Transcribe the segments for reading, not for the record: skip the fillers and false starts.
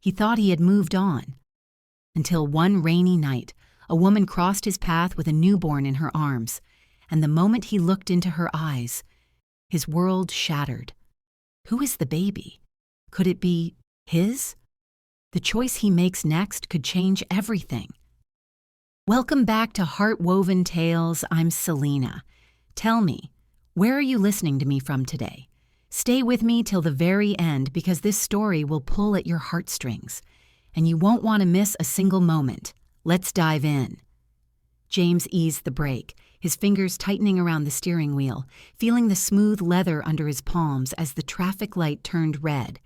He thought he had moved on. Until one rainy night, a woman crossed his path with a newborn in her arms, and the moment he looked into her eyes, his world shattered. Who is the baby? Could it be his? The choice he makes next could change everything. Welcome back to Heart-Woven Tales. I'm Selena. Tell me, where are you listening to me from today? Stay with me till the very end because this story will pull at your heartstrings, and you won't want to miss a single moment. Let's dive in. James eased the brake, his fingers tightening around the steering wheel, feeling the smooth leather under his palms as the traffic light turned red,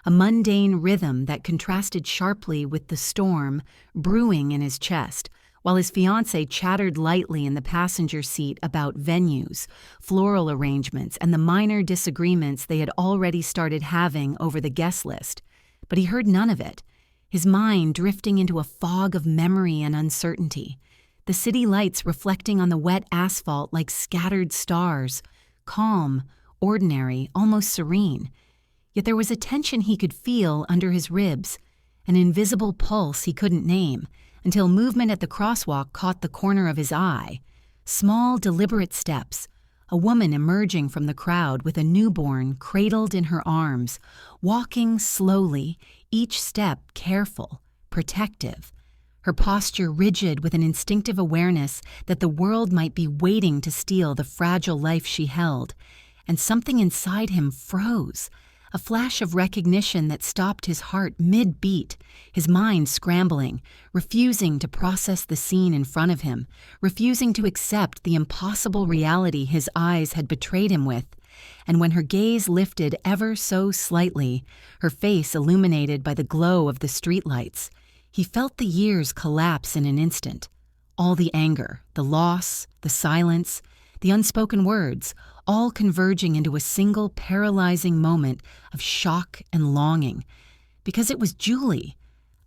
a mundane rhythm that contrasted sharply with the storm brewing in his chest, while his fiancée chattered lightly in the passenger seat about venues, floral arrangements, and the minor disagreements they had already started having over the guest list. But he heard none of it, his mind drifting into a fog of memory and uncertainty, the city lights reflecting on the wet asphalt like scattered stars, calm, ordinary, almost serene. Yet there was a tension he could feel under his ribs, an invisible pulse he couldn't name, until movement at the crosswalk caught the corner of his eye. Small, deliberate steps, a woman emerging from the crowd with a newborn cradled in her arms, walking slowly, each step careful, protective, her posture rigid with an instinctive awareness that the world might be waiting to steal the fragile life she held. And something inside him froze, a flash of recognition that stopped his heart mid-beat, his mind scrambling, refusing to process the scene in front of him, refusing to accept the impossible reality his eyes had betrayed him with. And when her gaze lifted ever so slightly, her face illuminated by the glow of the streetlights, he felt the years collapse in an instant. All the anger, the loss, the silence, the unspoken words, all converging into a single paralyzing moment of shock and longing. Because it was Julie,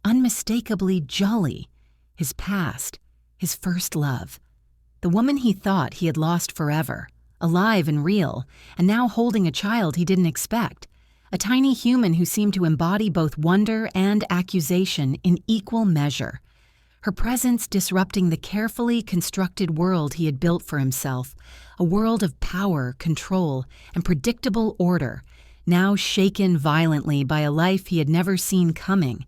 unmistakably Jolly, his past, his first love. The woman he thought he had lost forever, alive and real, and now holding a child he didn't expect. A tiny human who seemed to embody both wonder and accusation in equal measure. Her presence disrupting the carefully constructed world he had built for himself, a world of power, control, and predictable order, now shaken violently by a life he had never seen coming.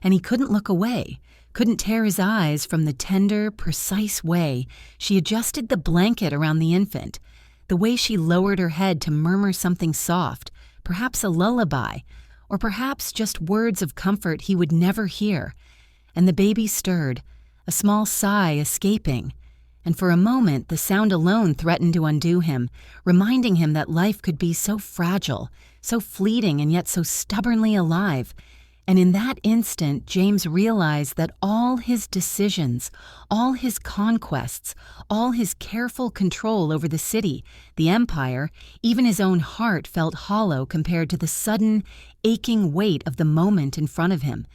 And he couldn't look away, couldn't tear his eyes from the tender, precise way she adjusted the blanket around the infant, the way she lowered her head to murmur something soft, perhaps a lullaby, or perhaps just words of comfort he would never hear. And the baby stirred, a small sigh escaping, and for a moment the sound alone threatened to undo him, reminding him that life could be so fragile, so fleeting and yet so stubbornly alive. And in that instant, James realized that all his decisions, all his conquests, all his careful control over the city, the empire, even his own heart felt hollow compared to the sudden, aching weight of the moment in front of him.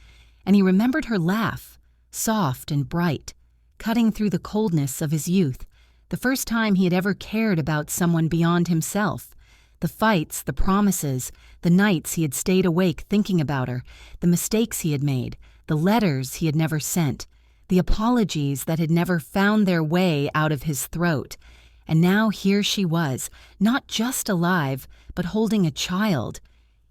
And he remembered her laugh, soft and bright, cutting through the coldness of his youth, the first time he had ever cared about someone beyond himself. The fights, the promises, the nights he had stayed awake thinking about her, the mistakes he had made, the letters he had never sent, the apologies that had never found their way out of his throat. And now here she was, not just alive, but holding a child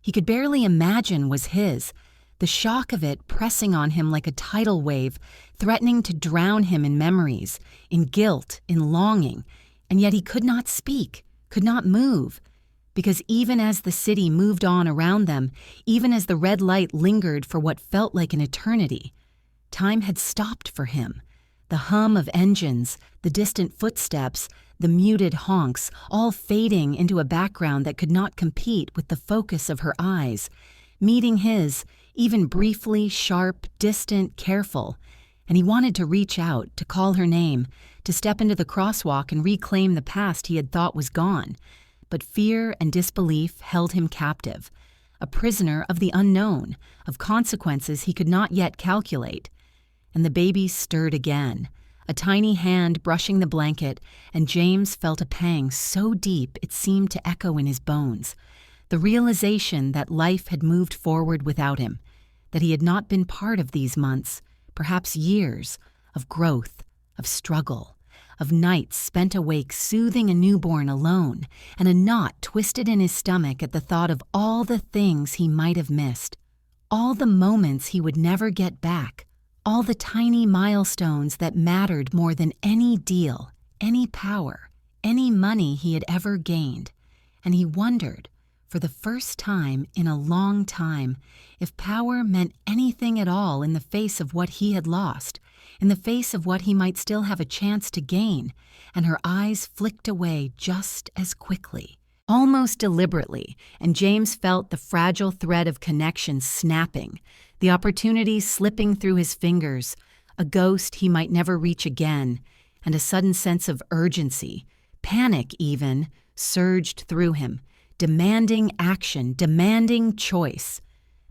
he could barely imagine was his, the shock of it pressing on him like a tidal wave, threatening to drown him in memories, in guilt, in longing. And yet he could not speak, could not move. Because even as the city moved on around them, even as the red light lingered for what felt like an eternity, time had stopped for him. The hum of engines, the distant footsteps, the muted honks, all fading into a background that could not compete with the focus of her eyes, meeting his, even briefly, sharp, distant, careful. And he wanted to reach out, to call her name, to step into the crosswalk and reclaim the past he had thought was gone. But fear and disbelief held him captive, a prisoner of the unknown, of consequences he could not yet calculate. And the baby stirred again, a tiny hand brushing the blanket, and James felt a pang so deep it seemed to echo in his bones. The realization that life had moved forward without him, that he had not been part of these months, perhaps years, of growth, of struggle, of nights spent awake soothing a newborn alone, and a knot twisted in his stomach at the thought of all the things he might have missed, all the moments he would never get back, all the tiny milestones that mattered more than any deal, any power, any money he had ever gained. And he wondered, for the first time in a long time, if power meant anything at all in the face of what he had lost, in the face of what he might still have a chance to gain, and her eyes flicked away just as quickly, almost deliberately, and James felt the fragile thread of connection snapping, the opportunity slipping through his fingers, a ghost he might never reach again, and a sudden sense of urgency, panic even, surged through him, demanding action, demanding choice.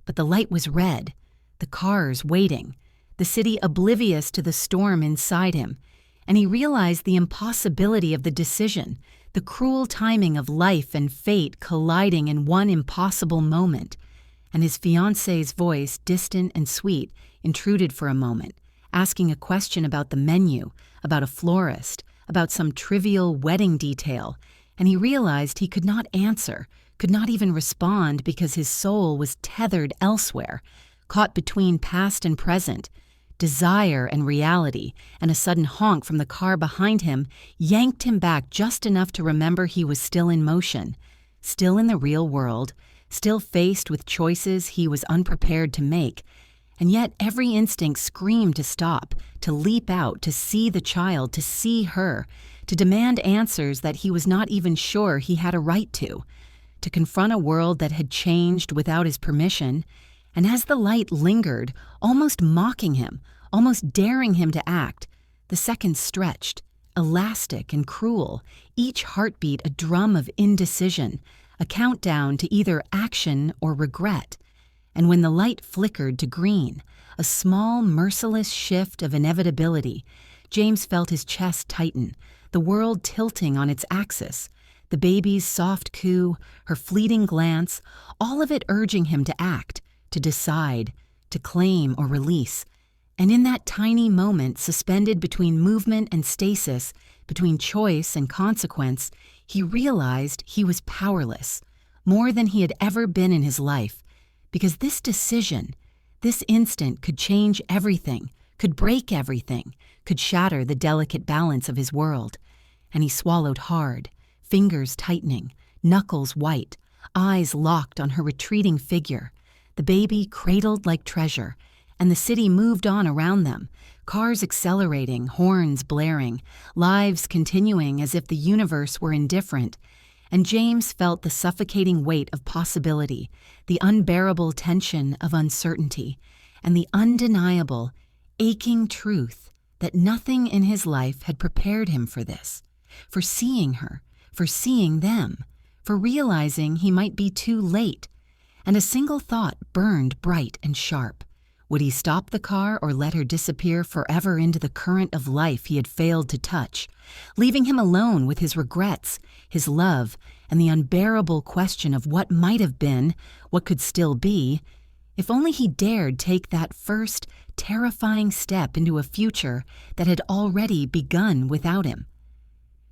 But the light was red, the cars waiting, the city oblivious to the storm inside him, and he realized the impossibility of the decision, the cruel timing of life and fate colliding in one impossible moment. And his fiancée's voice, distant and sweet, intruded for a moment, asking a question about the menu, about a florist, about some trivial wedding detail, and he realized he could not answer, could not even respond because his soul was tethered elsewhere, caught between past and present, desire and reality, and a sudden honk from the car behind him yanked him back just enough to remember he was still in motion, still in the real world, still faced with choices he was unprepared to make, and yet every instinct screamed to stop, to leap out, to see the child, to see her, to demand answers that he was not even sure he had a right to confront a world that had changed without his permission. And as the light lingered, almost mocking him, almost daring him to act, the seconds stretched, elastic and cruel, each heartbeat a drum of indecision, a countdown to either action or regret. And when the light flickered to green, a small, merciless shift of inevitability, James felt his chest tighten, the world tilting on its axis, the baby's soft coo, her fleeting glance, all of it urging him to act, to decide, to claim or release. And in that tiny moment, suspended between movement and stasis, between choice and consequence, he realized he was powerless, more than he had ever been in his life, because this decision, this instant could change everything, could break everything, could shatter the delicate balance of his world. And he swallowed hard, fingers tightening, knuckles white, eyes locked on her retreating figure, the baby cradled like treasure, and the city moved on around them, cars accelerating, horns blaring, lives continuing as if the universe were indifferent. And James felt the suffocating weight of possibility, the unbearable tension of uncertainty, and the undeniable, aching truth that nothing in his life had prepared him for this, for seeing her, for seeing them, for realizing he might be too late. And a single thought burned bright and sharp. Would he stop the car or let her disappear forever into the current of life he had failed to touch, leaving him alone with his regrets, his love, and the unbearable question of what might have been, what could still be, if only he dared take that first, terrifying step into a future that had already begun without him?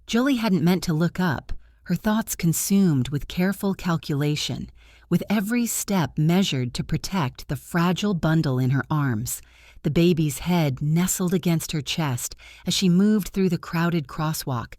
Julie hadn't meant to look up, her thoughts consumed with careful calculation, with every step measured to protect the fragile bundle in her arms, the baby's head nestled against her chest as she moved through the crowded crosswalk.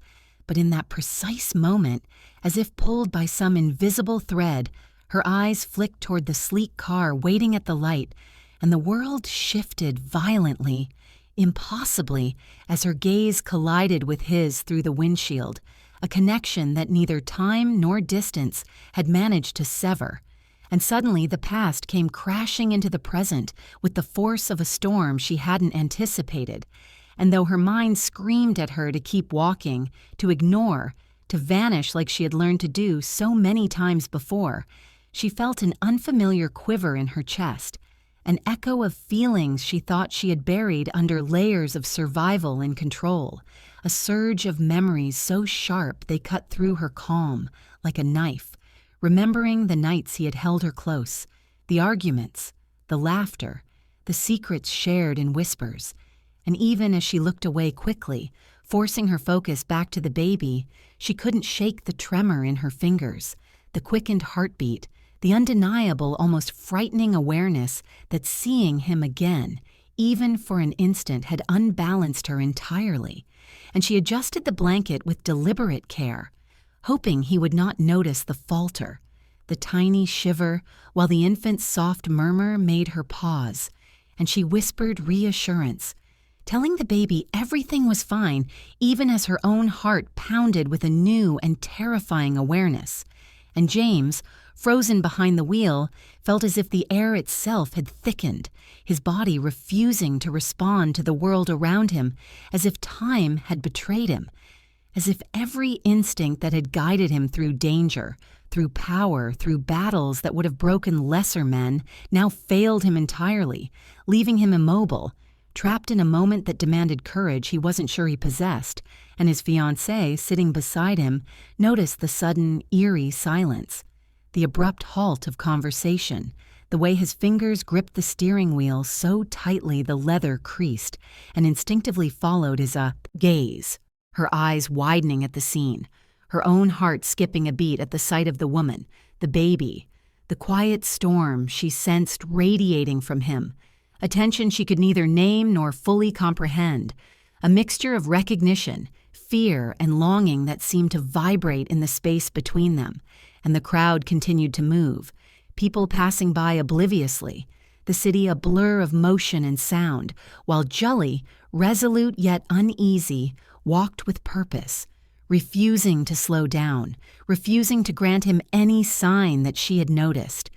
But in that precise moment, as if pulled by some invisible thread, her eyes flicked toward the sleek car waiting at the light, and the world shifted violently, impossibly, as her gaze collided with his through the windshield, a connection that neither time nor distance had managed to sever. And suddenly the past came crashing into the present with the force of a storm she hadn't anticipated. And though her mind screamed at her to keep walking, to ignore, to vanish like she had learned to do so many times before, she felt an unfamiliar quiver in her chest, an echo of feelings she thought she had buried under layers of survival and control, a surge of memories so sharp they cut through her calm, like a knife, remembering the nights he had held her close, the arguments, the laughter, the secrets shared in whispers. And even as she looked away quickly, forcing her focus back to the baby, she couldn't shake the tremor in her fingers, the quickened heartbeat, the undeniable, almost frightening awareness that seeing him again, even for an instant, had unbalanced her entirely. And she adjusted the blanket with deliberate care, hoping he would not notice the falter, the tiny shiver, while the infant's soft murmur made her pause, and she whispered reassurance, telling the baby everything was fine, even as her own heart pounded with a new and terrifying awareness. And James, frozen behind the wheel, felt as if the air itself had thickened, his body refusing to respond to the world around him, as if time had betrayed him, as if every instinct that had guided him through danger, through power, through battles that would have broken lesser men, now failed him entirely, leaving him immobile, trapped in a moment that demanded courage he wasn't sure he possessed. And his fiancée, sitting beside him, noticed the sudden, eerie silence, the abrupt halt of conversation, the way his fingers gripped the steering wheel so tightly the leather creased, and instinctively followed his gaze, her eyes widening at the scene, her own heart skipping a beat at the sight of the woman, the baby, the quiet storm she sensed radiating from him, a tension she could neither name nor fully comprehend, a mixture of recognition, fear, and longing that seemed to vibrate in the space between them. And the crowd continued to move, people passing by obliviously, the city a blur of motion and sound, while Jully, resolute yet uneasy, walked with purpose, refusing to slow down, refusing to grant him any sign that she had noticed,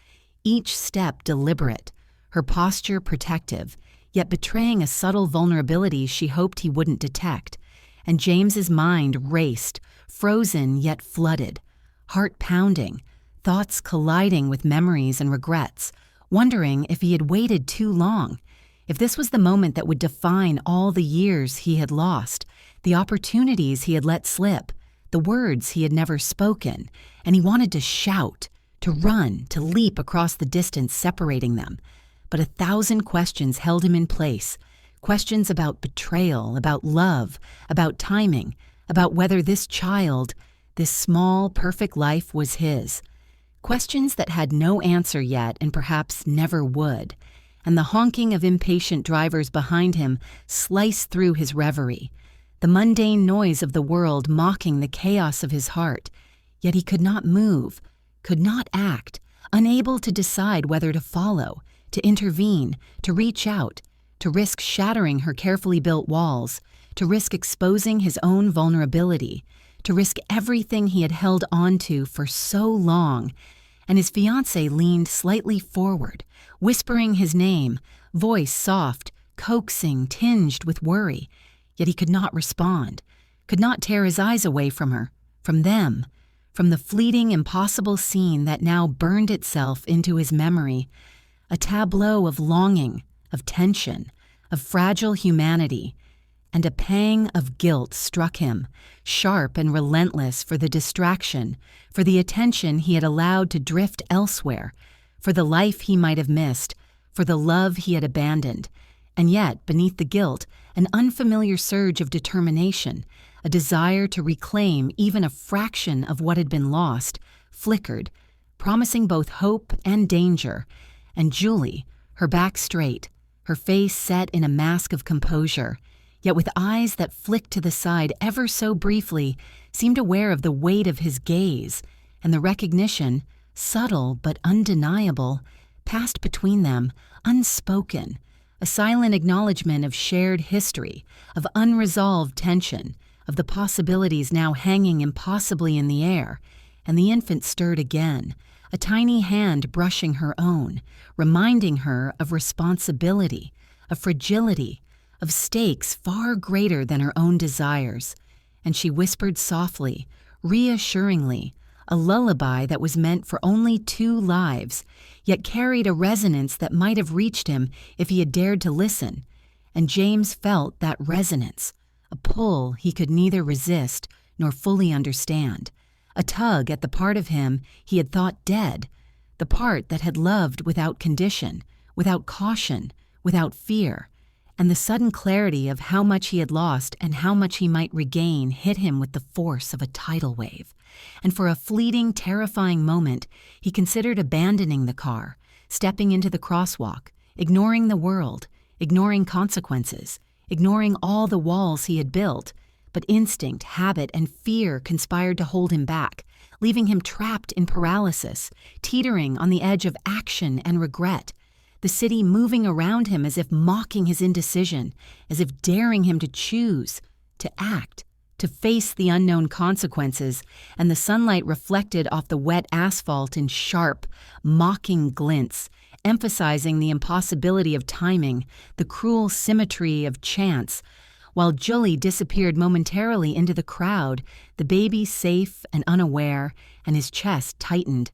each step deliberate, her posture protective, yet betraying a subtle vulnerability she hoped he wouldn't detect. And James's mind raced, frozen yet flooded, heart pounding, thoughts colliding with memories and regrets, wondering if he had waited too long, if this was the moment that would define all the years he had lost, the opportunities he had let slip, the words he had never spoken. And he wanted to shout, to run, to leap across the distance separating them. But 1,000 questions held him in place, questions about betrayal, about love, about timing, about whether this child, this small, perfect life was his. Questions that had no answer yet and perhaps never would. And the honking of impatient drivers behind him sliced through his reverie, the mundane noise of the world mocking the chaos of his heart. Yet he could not move, could not act, unable to decide whether to follow, to intervene, to reach out, to risk shattering her carefully built walls, to risk exposing his own vulnerability, to risk everything he had held on to for so long. And his fiancée leaned slightly forward, whispering his name, voice soft, coaxing, tinged with worry. Yet he could not respond, could not tear his eyes away from her, from them, from the fleeting, impossible scene that now burned itself into his memory, a tableau of longing, of tension, of fragile humanity. And a pang of guilt struck him, sharp and relentless, for the distraction, for the attention he had allowed to drift elsewhere, for the life he might have missed, for the love he had abandoned. And yet, beneath the guilt, an unfamiliar surge of determination, a desire to reclaim even a fraction of what had been lost, flickered, promising both hope and danger. And Jully, her back straight, her face set in a mask of composure, yet with eyes that flicked to the side ever so briefly, seemed aware of the weight of his gaze, and the recognition, subtle but undeniable, passed between them, unspoken, a silent acknowledgement of shared history, of unresolved tension, of the possibilities now hanging impossibly in the air. And the infant stirred again, a tiny hand brushing her own, reminding her of responsibility, of fragility, of stakes far greater than her own desires. And she whispered softly, reassuringly, a lullaby that was meant for only 2 lives, yet carried a resonance that might have reached him if he had dared to listen. And James felt that resonance, a pull he could neither resist nor fully understand, a tug at the part of him he had thought dead, the part that had loved without condition, without caution, without fear, and the sudden clarity of how much he had lost and how much he might regain hit him with the force of a tidal wave. And for a fleeting, terrifying moment, he considered abandoning the car, stepping into the crosswalk, ignoring the world, ignoring consequences, ignoring all the walls he had built. But instinct, habit, and fear conspired to hold him back, leaving him trapped in paralysis, teetering on the edge of action and regret. The city moving around him as if mocking his indecision, as if daring him to choose, to act, to face the unknown consequences, and the sunlight reflected off the wet asphalt in sharp, mocking glints, emphasizing the impossibility of timing, the cruel symmetry of chance. While Julie disappeared momentarily into the crowd, the baby safe and unaware, and his chest tightened,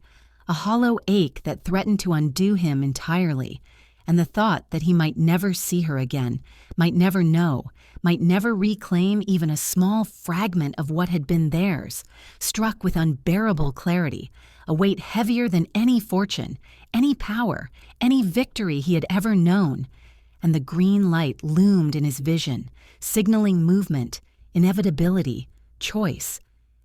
a hollow ache that threatened to undo him entirely, and the thought that he might never see her again, might never know, might never reclaim even a small fragment of what had been theirs, struck with unbearable clarity, a weight heavier than any fortune, any power, any victory he had ever known. And the green light loomed in his vision, signaling movement, inevitability, choice.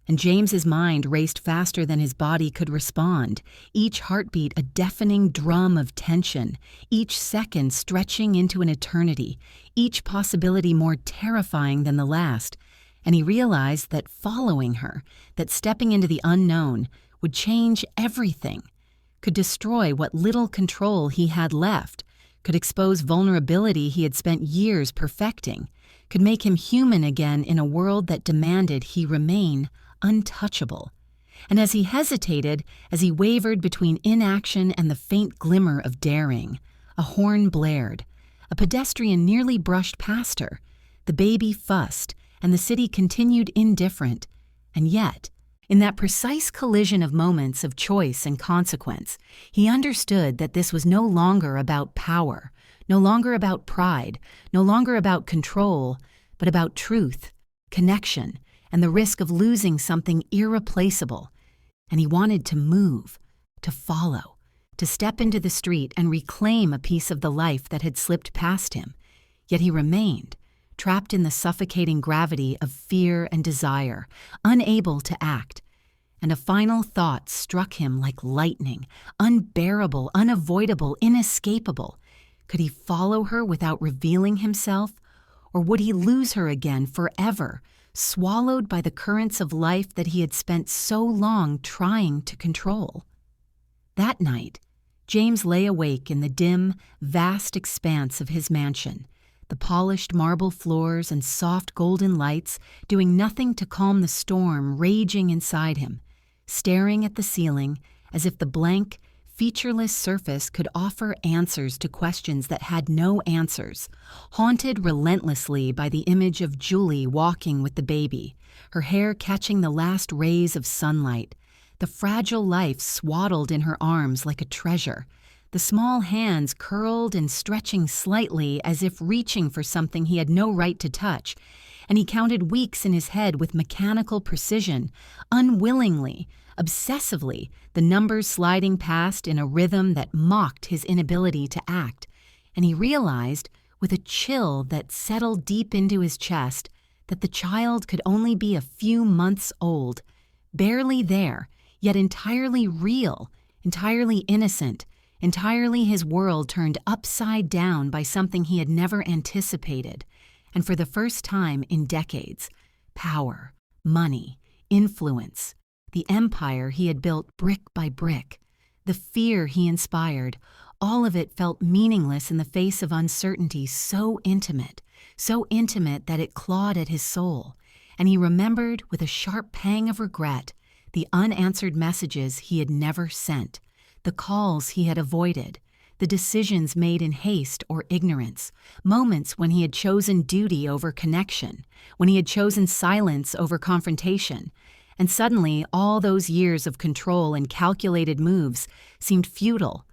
And James's mind raced faster than his body could respond, each heartbeat a deafening drum of tension, each second stretching into an eternity, each possibility more terrifying than the last. And he realized that following her, that stepping into the unknown, would change everything, could destroy what little control he had left, could expose vulnerability he had spent years perfecting, could make him human again in a world that demanded he remain untouchable. And as he hesitated, as he wavered between inaction and the faint glimmer of daring, a horn blared. A pedestrian nearly brushed past her. The baby fussed, and the city continued indifferent. And yet, in that precise collision of moments of choice and consequence, he understood that this was no longer about power, no longer about pride, no longer about control, but about truth, connection, and the risk of losing something irreplaceable. And he wanted to move, to follow, to step into the street and reclaim a piece of the life that had slipped past him. Yet he remained, trapped in the suffocating gravity of fear and desire, unable to act. And a final thought struck him like lightning, unbearable, unavoidable, inescapable. Could he follow her without revealing himself? Or would he lose her again forever, swallowed by the currents of life that he had spent so long trying to control? That night, James lay awake in the dim, vast expanse of his mansion, the polished marble floors and soft golden lights doing nothing to calm the storm raging inside him, staring at the ceiling as if the blank, featureless surface could offer answers to questions that had no answers, haunted relentlessly by the image of Julie walking with the baby, her hair catching the last rays of sunlight, the fragile life swaddled in her arms like a treasure, the small hands curled and stretching slightly as if reaching for something he had no right to touch, and he counted weeks in his head with mechanical precision, unwillingly, obsessively, the numbers sliding past in a rhythm that mocked his inability to act. And he realized, with a chill that settled deep into his chest, that the child could only be a few months old, barely there, yet entirely real, entirely innocent, entirely his world turned upside down by something he had never anticipated. And for the first time in decades, power, money, influence, the empire he had built brick by brick, the fear he inspired, all of it felt meaningless in the face of uncertainty so intimate that it clawed at his soul. And he remembered with a sharp pang of regret the unanswered messages he had never sent, the calls he had avoided, the decisions made in haste or ignorance, moments when he had chosen duty over connection, when he had chosen silence over confrontation. And suddenly, all those years of control and calculated moves seemed futile,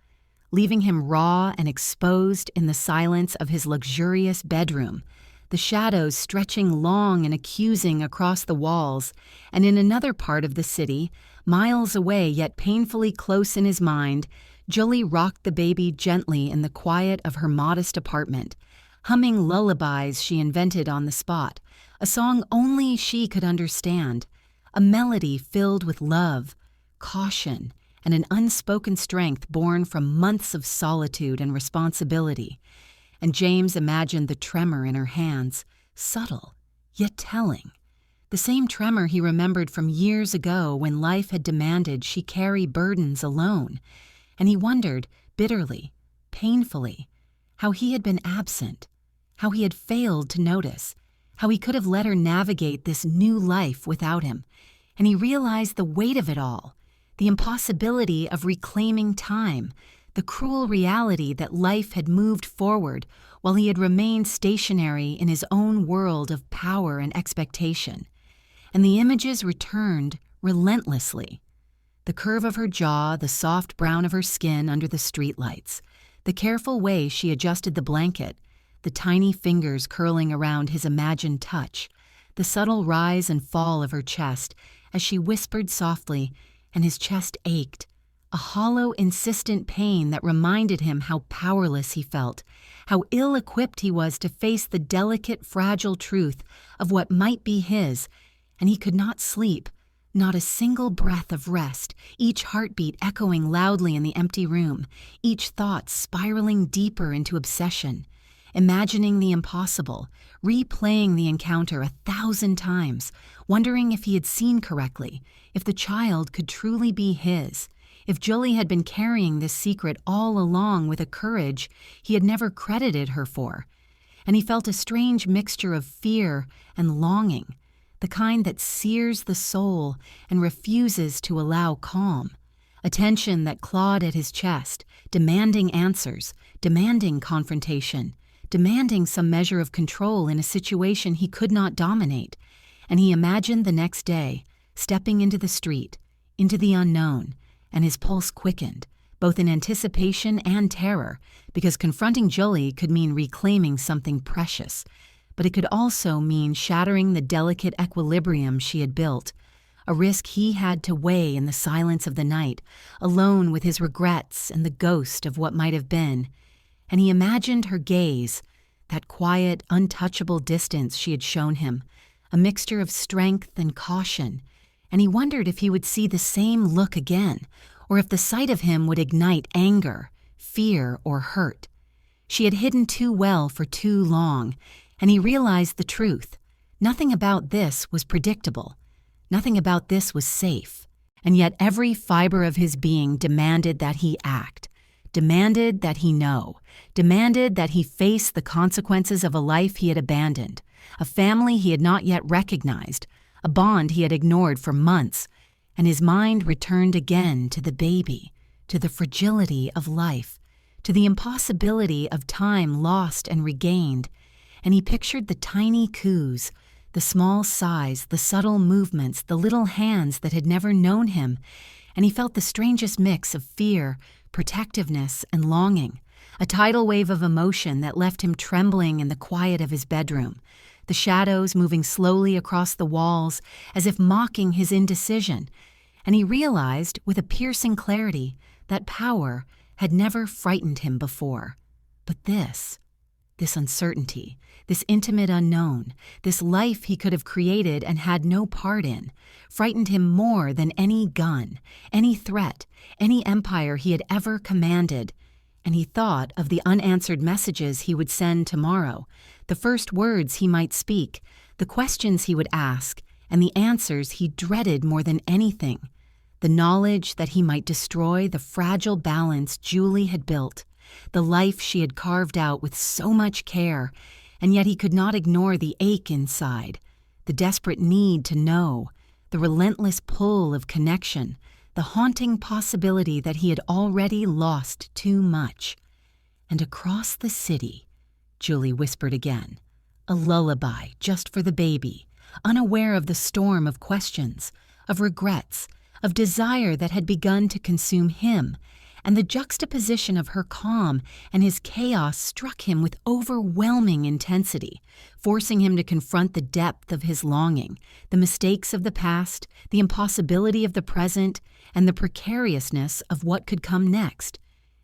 leaving him raw and exposed in the silence of his luxurious bedroom, the shadows stretching long and accusing across the walls, and in another part of the city, miles away yet painfully close in his mind, Julie rocked the baby gently in the quiet of her modest apartment, humming lullabies she invented on the spot, a song only she could understand, a melody filled with love, caution, and an unspoken strength born from months of solitude and responsibility. And James imagined the tremor in her hands, subtle, yet telling. The same tremor he remembered from years ago when life had demanded she carry burdens alone. And he wondered, bitterly, painfully, how he had been absent, how he had failed to notice, how he could have let her navigate this new life without him. And he realized the weight of it all, the impossibility of reclaiming time, the cruel reality that life had moved forward while he had remained stationary in his own world of power and expectation. And the images returned relentlessly. The curve of her jaw, the soft brown of her skin under the streetlights, the careful way she adjusted the blanket, the tiny fingers curling around his imagined touch, the subtle rise and fall of her chest as she whispered softly, and his chest ached, a hollow, insistent pain that reminded him how powerless he felt, how ill-equipped he was to face the delicate, fragile truth of what might be his, and he could not sleep, not a single breath of rest, each heartbeat echoing loudly in the empty room, each thought spiraling deeper into obsession, imagining the impossible, replaying the encounter 1,000 times, wondering if he had seen correctly, if the child could truly be his, if Julie had been carrying this secret all along with a courage he had never credited her for. And he felt a strange mixture of fear and longing, the kind that sears the soul and refuses to allow calm, a tension that clawed at his chest, demanding answers, demanding confrontation, demanding some measure of control in a situation he could not dominate. And he imagined the next day, stepping into the street, into the unknown, and his pulse quickened, both in anticipation and terror, because confronting Julie could mean reclaiming something precious, but it could also mean shattering the delicate equilibrium she had built, a risk he had to weigh in the silence of the night, alone with his regrets and the ghost of what might have been. And he imagined her gaze, that quiet, untouchable distance she had shown him, a mixture of strength and caution, and he wondered if he would see the same look again, or if the sight of him would ignite anger, fear, or hurt. She had hidden too well for too long, and he realized the truth. Nothing about this was predictable. Nothing about this was safe. And yet every fiber of his being demanded that he act, demanded that he know, demanded that he face the consequences of a life he had abandoned, a family he had not yet recognized, a bond he had ignored for months, and his mind returned again to the baby, to the fragility of life, to the impossibility of time lost and regained, and he pictured the tiny coos, the small sighs, the subtle movements, the little hands that had never known him, and he felt the strangest mix of fear, protectiveness, and longing, a tidal wave of emotion that left him trembling in the quiet of his bedroom, the shadows moving slowly across the walls as if mocking his indecision, and he realized with a piercing clarity that power had never frightened him before. But this uncertainty, this intimate unknown, this life he could have created and had no part in, frightened him more than any gun, any threat, any empire he had ever commanded. And he thought of the unanswered messages he would send tomorrow, the first words he might speak, the questions he would ask, and the answers he dreaded more than anything, the knowledge that he might destroy the fragile balance Julie had built, the life she had carved out with so much care, and yet he could not ignore the ache inside, the desperate need to know, the relentless pull of connection, the haunting possibility that he had already lost too much. And across the city, Julie whispered again, a lullaby just for the baby, unaware of the storm of questions, of regrets, of desire that had begun to consume him, and the juxtaposition of her calm and his chaos struck him with overwhelming intensity, forcing him to confront the depth of his longing, the mistakes of the past, the impossibility of the present, and the precariousness of what could come next.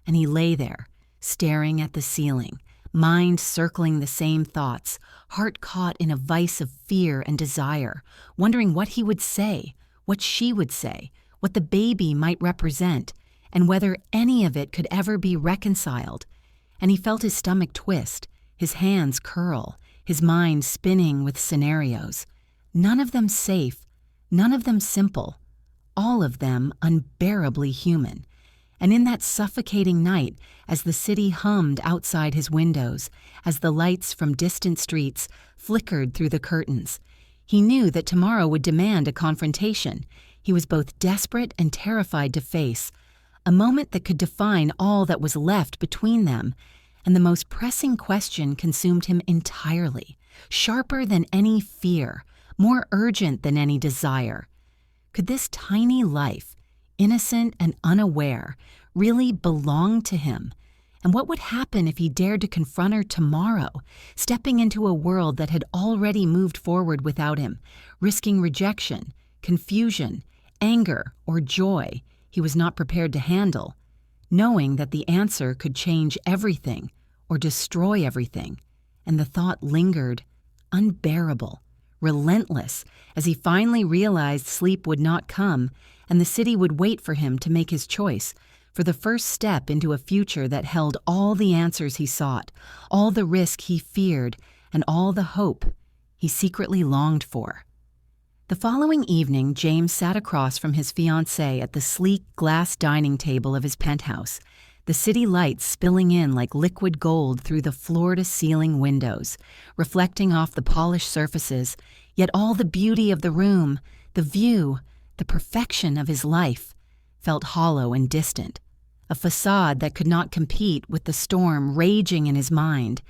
and he lay there, staring at the ceiling, mind circling the same thoughts, heart caught in a vice of fear and desire, wondering what he would say, what she would say, what the baby might represent, and whether any of it could ever be reconciled. And he felt his stomach twist, his hands curl, his mind spinning with scenarios. None of them safe, none of them simple, all of them unbearably human. And in that suffocating night, as the city hummed outside his windows, as the lights from distant streets flickered through the curtains, he knew that tomorrow would demand a confrontation he was both desperate and terrified to face, a moment that could define all that was left between them. And the most pressing question consumed him entirely, sharper than any fear, more urgent than any desire. Could this tiny life, innocent and unaware, really belong to him? And what would happen if he dared to confront her tomorrow, stepping into a world that had already moved forward without him, risking rejection, confusion, anger, or joy he was not prepared to handle, knowing that the answer could change everything or destroy everything? And the thought lingered, unbearable, relentless, as he finally realized sleep would not come and the city would wait for him to make his choice, for the first step into a future that held all the answers he sought, all the risk he feared, and all the hope he secretly longed for. The following evening, James sat across from his fiancée at the sleek glass dining table of his penthouse, the city lights spilling in like liquid gold through the floor-to-ceiling windows, reflecting off the polished surfaces, yet all the beauty of the room, the view, the perfection of his life, felt hollow and distant, a facade that could not compete with the storm raging in his mind.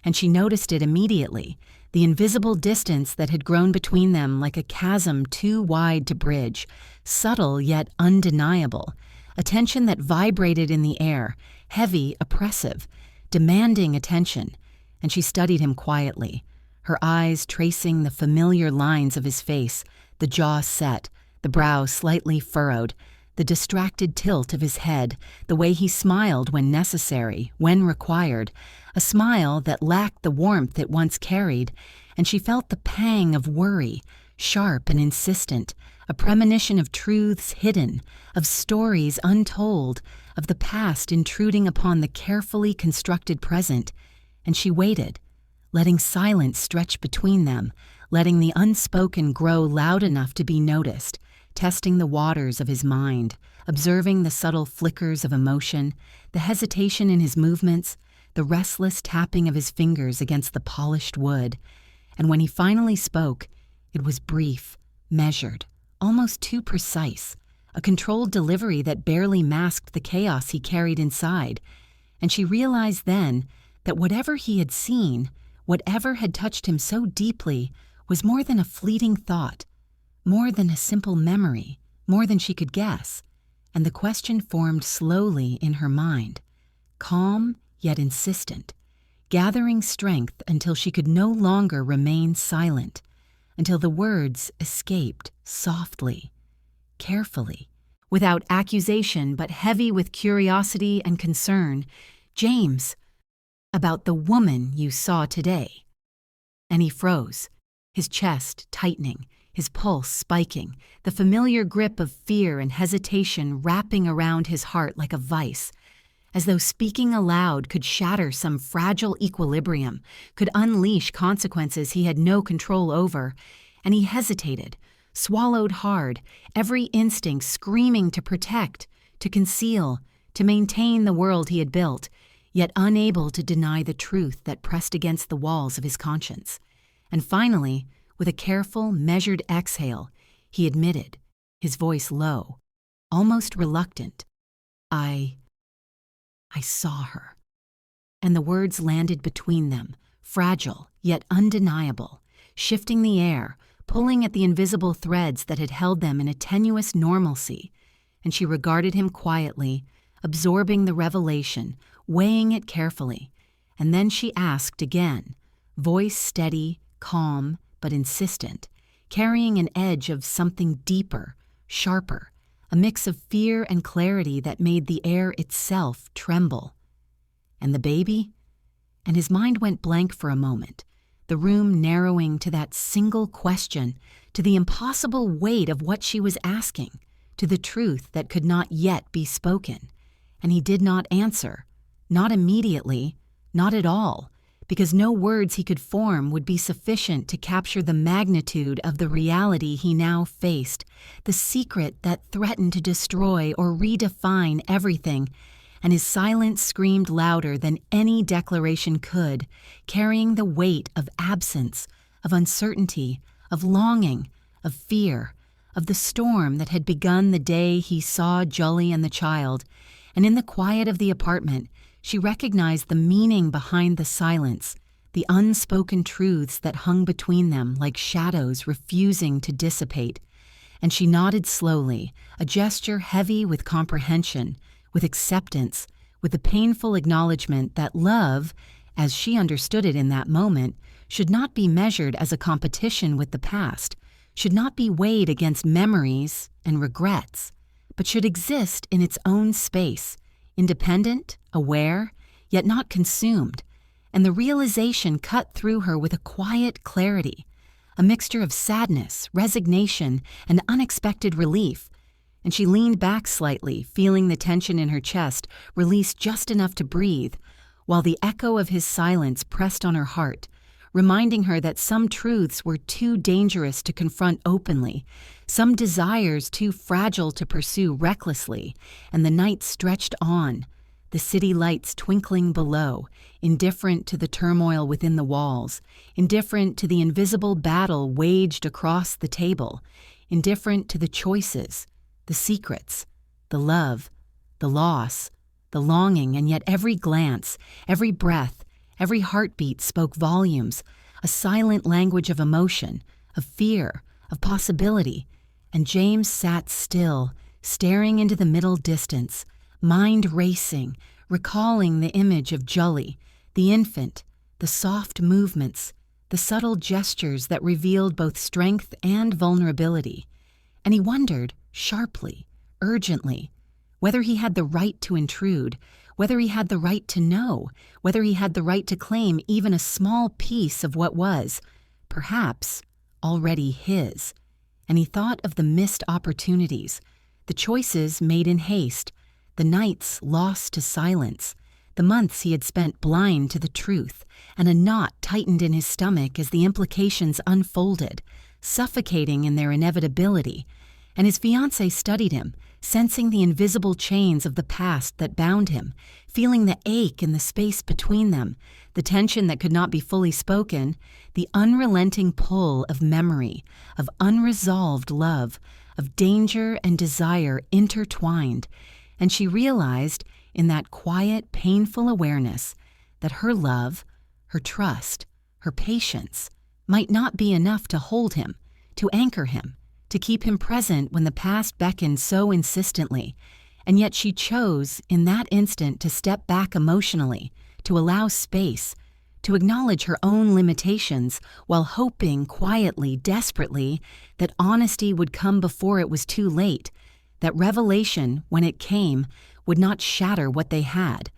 And she noticed it immediately, the invisible distance that had grown between them like a chasm too wide to bridge, subtle yet undeniable, a tension that vibrated in the air, heavy, oppressive, demanding attention. And she studied him quietly, her eyes tracing the familiar lines of his face, the jaw set, the brow slightly furrowed, the distracted tilt of his head, the way he smiled when necessary, when required, a smile that lacked the warmth it once carried. And she felt the pang of worry, sharp and insistent, a premonition of truths hidden, of stories untold, of the past intruding upon the carefully constructed present. And she waited, letting silence stretch between them, letting the unspoken grow loud enough to be noticed, testing the waters of his mind, observing the subtle flickers of emotion, the hesitation in his movements, the restless tapping of his fingers against the polished wood. And when he finally spoke, it was brief, measured, almost too precise, a controlled delivery that barely masked the chaos he carried inside. And she realized then that whatever he had seen, whatever had touched him so deeply, was more than a fleeting thought, more than a simple memory, more than she could guess. And the question formed slowly in her mind, calm yet insistent, gathering strength until she could no longer remain silent, until the words escaped softly, carefully, without accusation but heavy with curiosity and concern. "James, about the woman you saw today." And he froze, his chest tightening, his pulse spiking, the familiar grip of fear and hesitation wrapping around his heart like a vice, as though speaking aloud could shatter some fragile equilibrium, could unleash consequences he had no control over. And he hesitated, swallowed hard, every instinct screaming to protect, to conceal, to maintain the world he had built, yet unable to deny the truth that pressed against the walls of his conscience. And finally, with a careful, measured exhale, he admitted, his voice low, almost reluctant, I saw her." And the words landed between them, fragile yet undeniable, shifting the air, pulling at the invisible threads that had held them in a tenuous normalcy. And she regarded him quietly, absorbing the revelation, weighing it carefully. And then she asked again, voice steady, calm, but insistent, carrying an edge of something deeper, sharper, a mix of fear and clarity that made the air itself tremble. And the baby? And his mind went blank for a moment, the room narrowing to that single question, to the impossible weight of what she was asking, to the truth that could not yet be spoken. And he did not answer, not immediately, not at all, because no words he could form would be sufficient to capture the magnitude of the reality he now faced, the secret that threatened to destroy or redefine everything. And his silence screamed louder than any declaration could, carrying the weight of absence, of uncertainty, of longing, of fear, of the storm that had begun the day he saw Jolly and the child. And in the quiet of the apartment, she recognized the meaning behind the silence, the unspoken truths that hung between them like shadows refusing to dissipate. And she nodded slowly, a gesture heavy with comprehension, with acceptance, with the painful acknowledgement that love, as she understood it in that moment, should not be measured as a competition with the past, should not be weighed against memories and regrets, but should exist in its own space, independent, aware, yet not consumed. And the realization cut through her with a quiet clarity, a mixture of sadness, resignation, and unexpected relief. And she leaned back slightly, feeling the tension in her chest release just enough to breathe, while the echo of his silence pressed on her heart, reminding her that some truths were too dangerous to confront openly, some desires too fragile to pursue recklessly. And the night stretched on, the city lights twinkling below, indifferent to the turmoil within the walls, indifferent to the invisible battle waged across the table, indifferent to the choices, the secrets, the love, the loss, the longing. And yet every glance, every breath, every heartbeat spoke volumes, a silent language of emotion, of fear, of possibility. And James sat still, staring into the middle distance, mind racing, recalling the image of Jolly, the infant, the soft movements, the subtle gestures that revealed both strength and vulnerability. And he wondered, sharply, urgently, whether he had the right to intrude, whether he had the right to know, whether he had the right to claim even a small piece of what was, perhaps, already his. And he thought of the missed opportunities, the choices made in haste, the nights lost to silence, the months he had spent blind to the truth, and a knot tightened in his stomach as the implications unfolded, suffocating in their inevitability. And his fiancée studied him, sensing the invisible chains of the past that bound him, feeling the ache in the space between them, the tension that could not be fully spoken, the unrelenting pull of memory, of unresolved love, of danger and desire intertwined. And she realized, in that quiet, painful awareness, that her love, her trust, her patience might not be enough to hold him, to anchor him, to keep him present when the past beckoned so insistently. And yet she chose, in that instant, to step back emotionally, to allow space, to acknowledge her own limitations, while hoping quietly, desperately, that honesty would come before it was too late, that revelation, when it came, would not shatter what they had,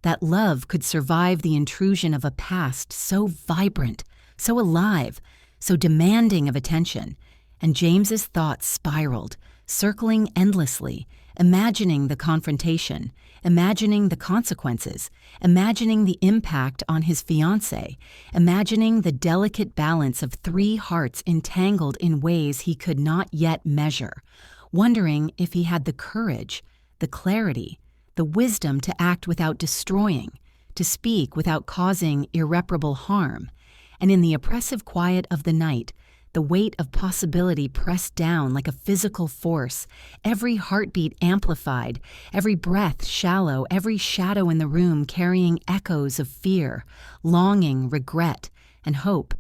that love could survive the intrusion of a past so vibrant, so alive, so demanding of attention. And James's thoughts spiraled, circling endlessly, imagining the confrontation, imagining the consequences, imagining the impact on his fiancée, imagining the delicate balance of three hearts entangled in ways he could not yet measure, wondering if he had the courage, the clarity, the wisdom to act without destroying, to speak without causing irreparable harm. And in the oppressive quiet of the night, the weight of possibility pressed down like a physical force, every heartbeat amplified, every breath shallow, every shadow in the room carrying echoes of fear, longing, regret, and hope.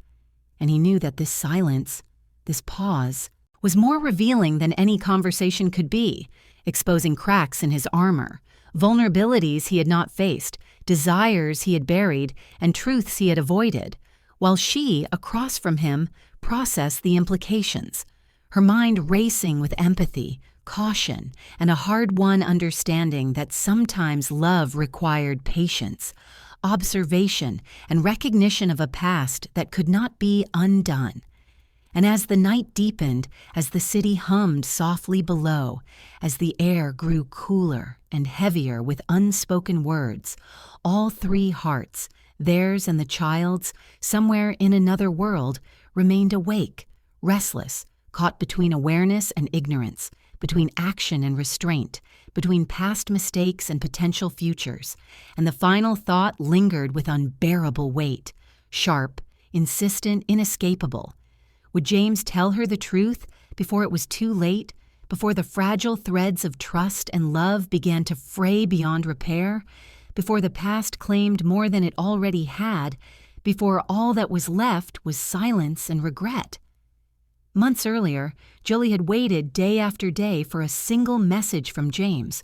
And he knew that this silence, this pause, was more revealing than any conversation could be, exposing cracks in his armor, vulnerabilities he had not faced, desires he had buried, and truths he had avoided, while she, across from him, processed the implications, her mind racing with empathy, caution, and a hard-won understanding that sometimes love required patience, observation, and recognition of a past that could not be undone. And as the night deepened, as the city hummed softly below, as the air grew cooler and heavier with unspoken words, all three hearts, theirs and the child's, somewhere in another world, remained awake, restless, caught between awareness and ignorance, between action and restraint, between past mistakes and potential futures, and the final thought lingered with unbearable weight, sharp, insistent, inescapable. Would James tell her the truth before it was too late, before the fragile threads of trust and love began to fray beyond repair, before the past claimed more than it already had, before all that was left was silence and regret? Months earlier, Julie had waited day after day for a single message from James,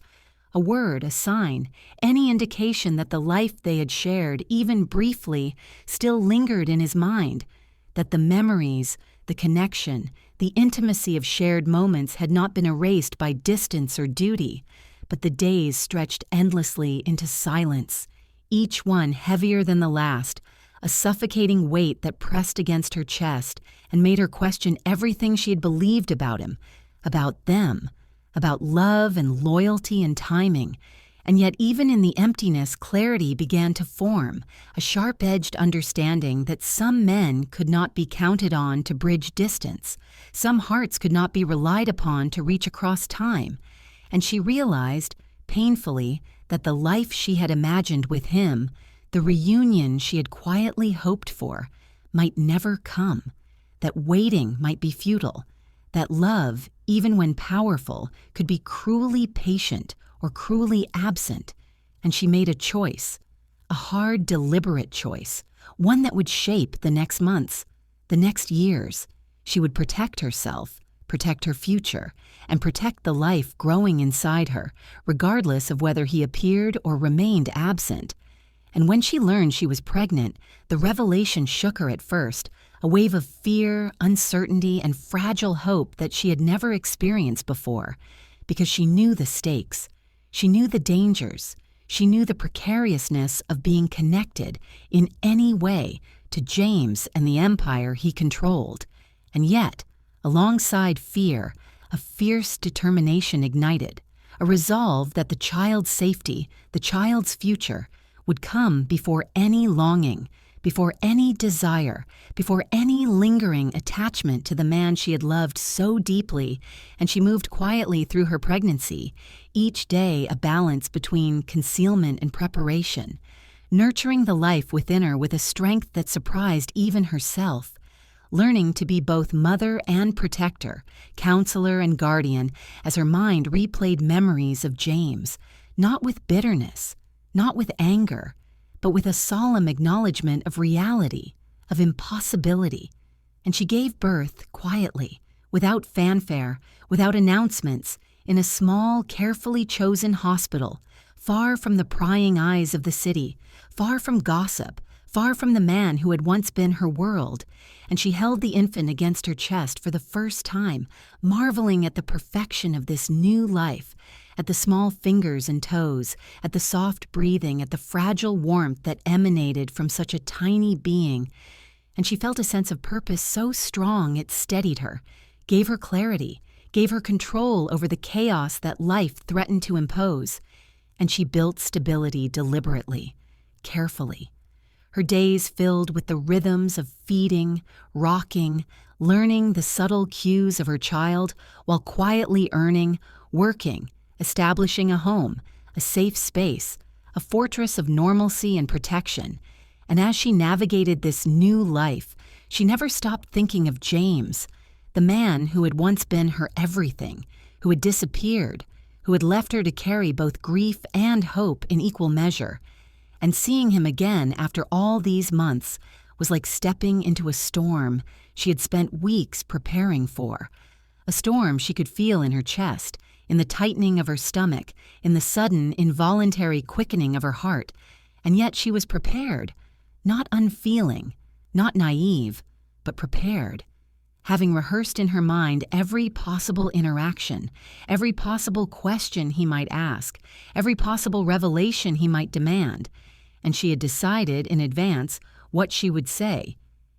a word, a sign, any indication that the life they had shared, even briefly, still lingered in his mind, that the memories, the connection, the intimacy of shared moments had not been erased by distance or duty, but the days stretched endlessly into silence, each one heavier than the last, a suffocating weight that pressed against her chest and made her question everything she had believed about him, about them, about love and loyalty and timing. And yet even in the emptiness, clarity began to form, a sharp-edged understanding that some men could not be counted on to bridge distance, some hearts could not be relied upon to reach across time, and she realized, painfully, that the life she had imagined with him, the reunion she had quietly hoped for, might never come, that waiting might be futile, that love, even when powerful, could be cruelly patient or cruelly absent, and she made a choice, a hard, deliberate choice, one that would shape the next months, the next years. She would protect herself, protect her future, and protect the life growing inside her, regardless of whether he appeared or remained absent. And when she learned she was pregnant, the revelation shook her at first, a wave of fear, uncertainty, and fragile hope that she had never experienced before, because she knew the stakes. She knew the dangers. She knew the precariousness of being connected in any way to James and the empire he controlled. And yet, alongside fear, a fierce determination ignited, a resolve that the child's safety, the child's future, would come before any longing, before any desire, before any lingering attachment to the man she had loved so deeply, and she moved quietly through her pregnancy, each day a balance between concealment and preparation, nurturing the life within her with a strength that surprised even herself, learning to be both mother and protector, counselor and guardian, as her mind replayed memories of James, not with bitterness, not with anger, but with a solemn acknowledgement of reality, of impossibility. And she gave birth quietly, without fanfare, without announcements, in a small, carefully chosen hospital, far from the prying eyes of the city, far from gossip, far from the man who had once been her world. And she held the infant against her chest for the first time, marveling at the perfection of this new life, at the small fingers and toes, at the soft breathing, at the fragile warmth that emanated from such a tiny being. And she felt a sense of purpose so strong it steadied her, gave her clarity, gave her control over the chaos that life threatened to impose. And she built stability deliberately, carefully. Her days filled with the rhythms of feeding, rocking, learning the subtle cues of her child, while quietly earning, working, establishing a home, a safe space, a fortress of normalcy and protection. And as she navigated this new life, she never stopped thinking of James, the man who had once been her everything, who had disappeared, who had left her to carry both grief and hope in equal measure. And seeing him again after all these months was like stepping into a storm she had spent weeks preparing for, a storm she could feel in her chest, in the tightening of her stomach, in the sudden, involuntary quickening of her heart. And yet she was prepared, not unfeeling, not naive, but prepared. having rehearsed in her mind every possible interaction, every possible question he might ask, every possible revelation he might demand, and she had decided in advance what she would say,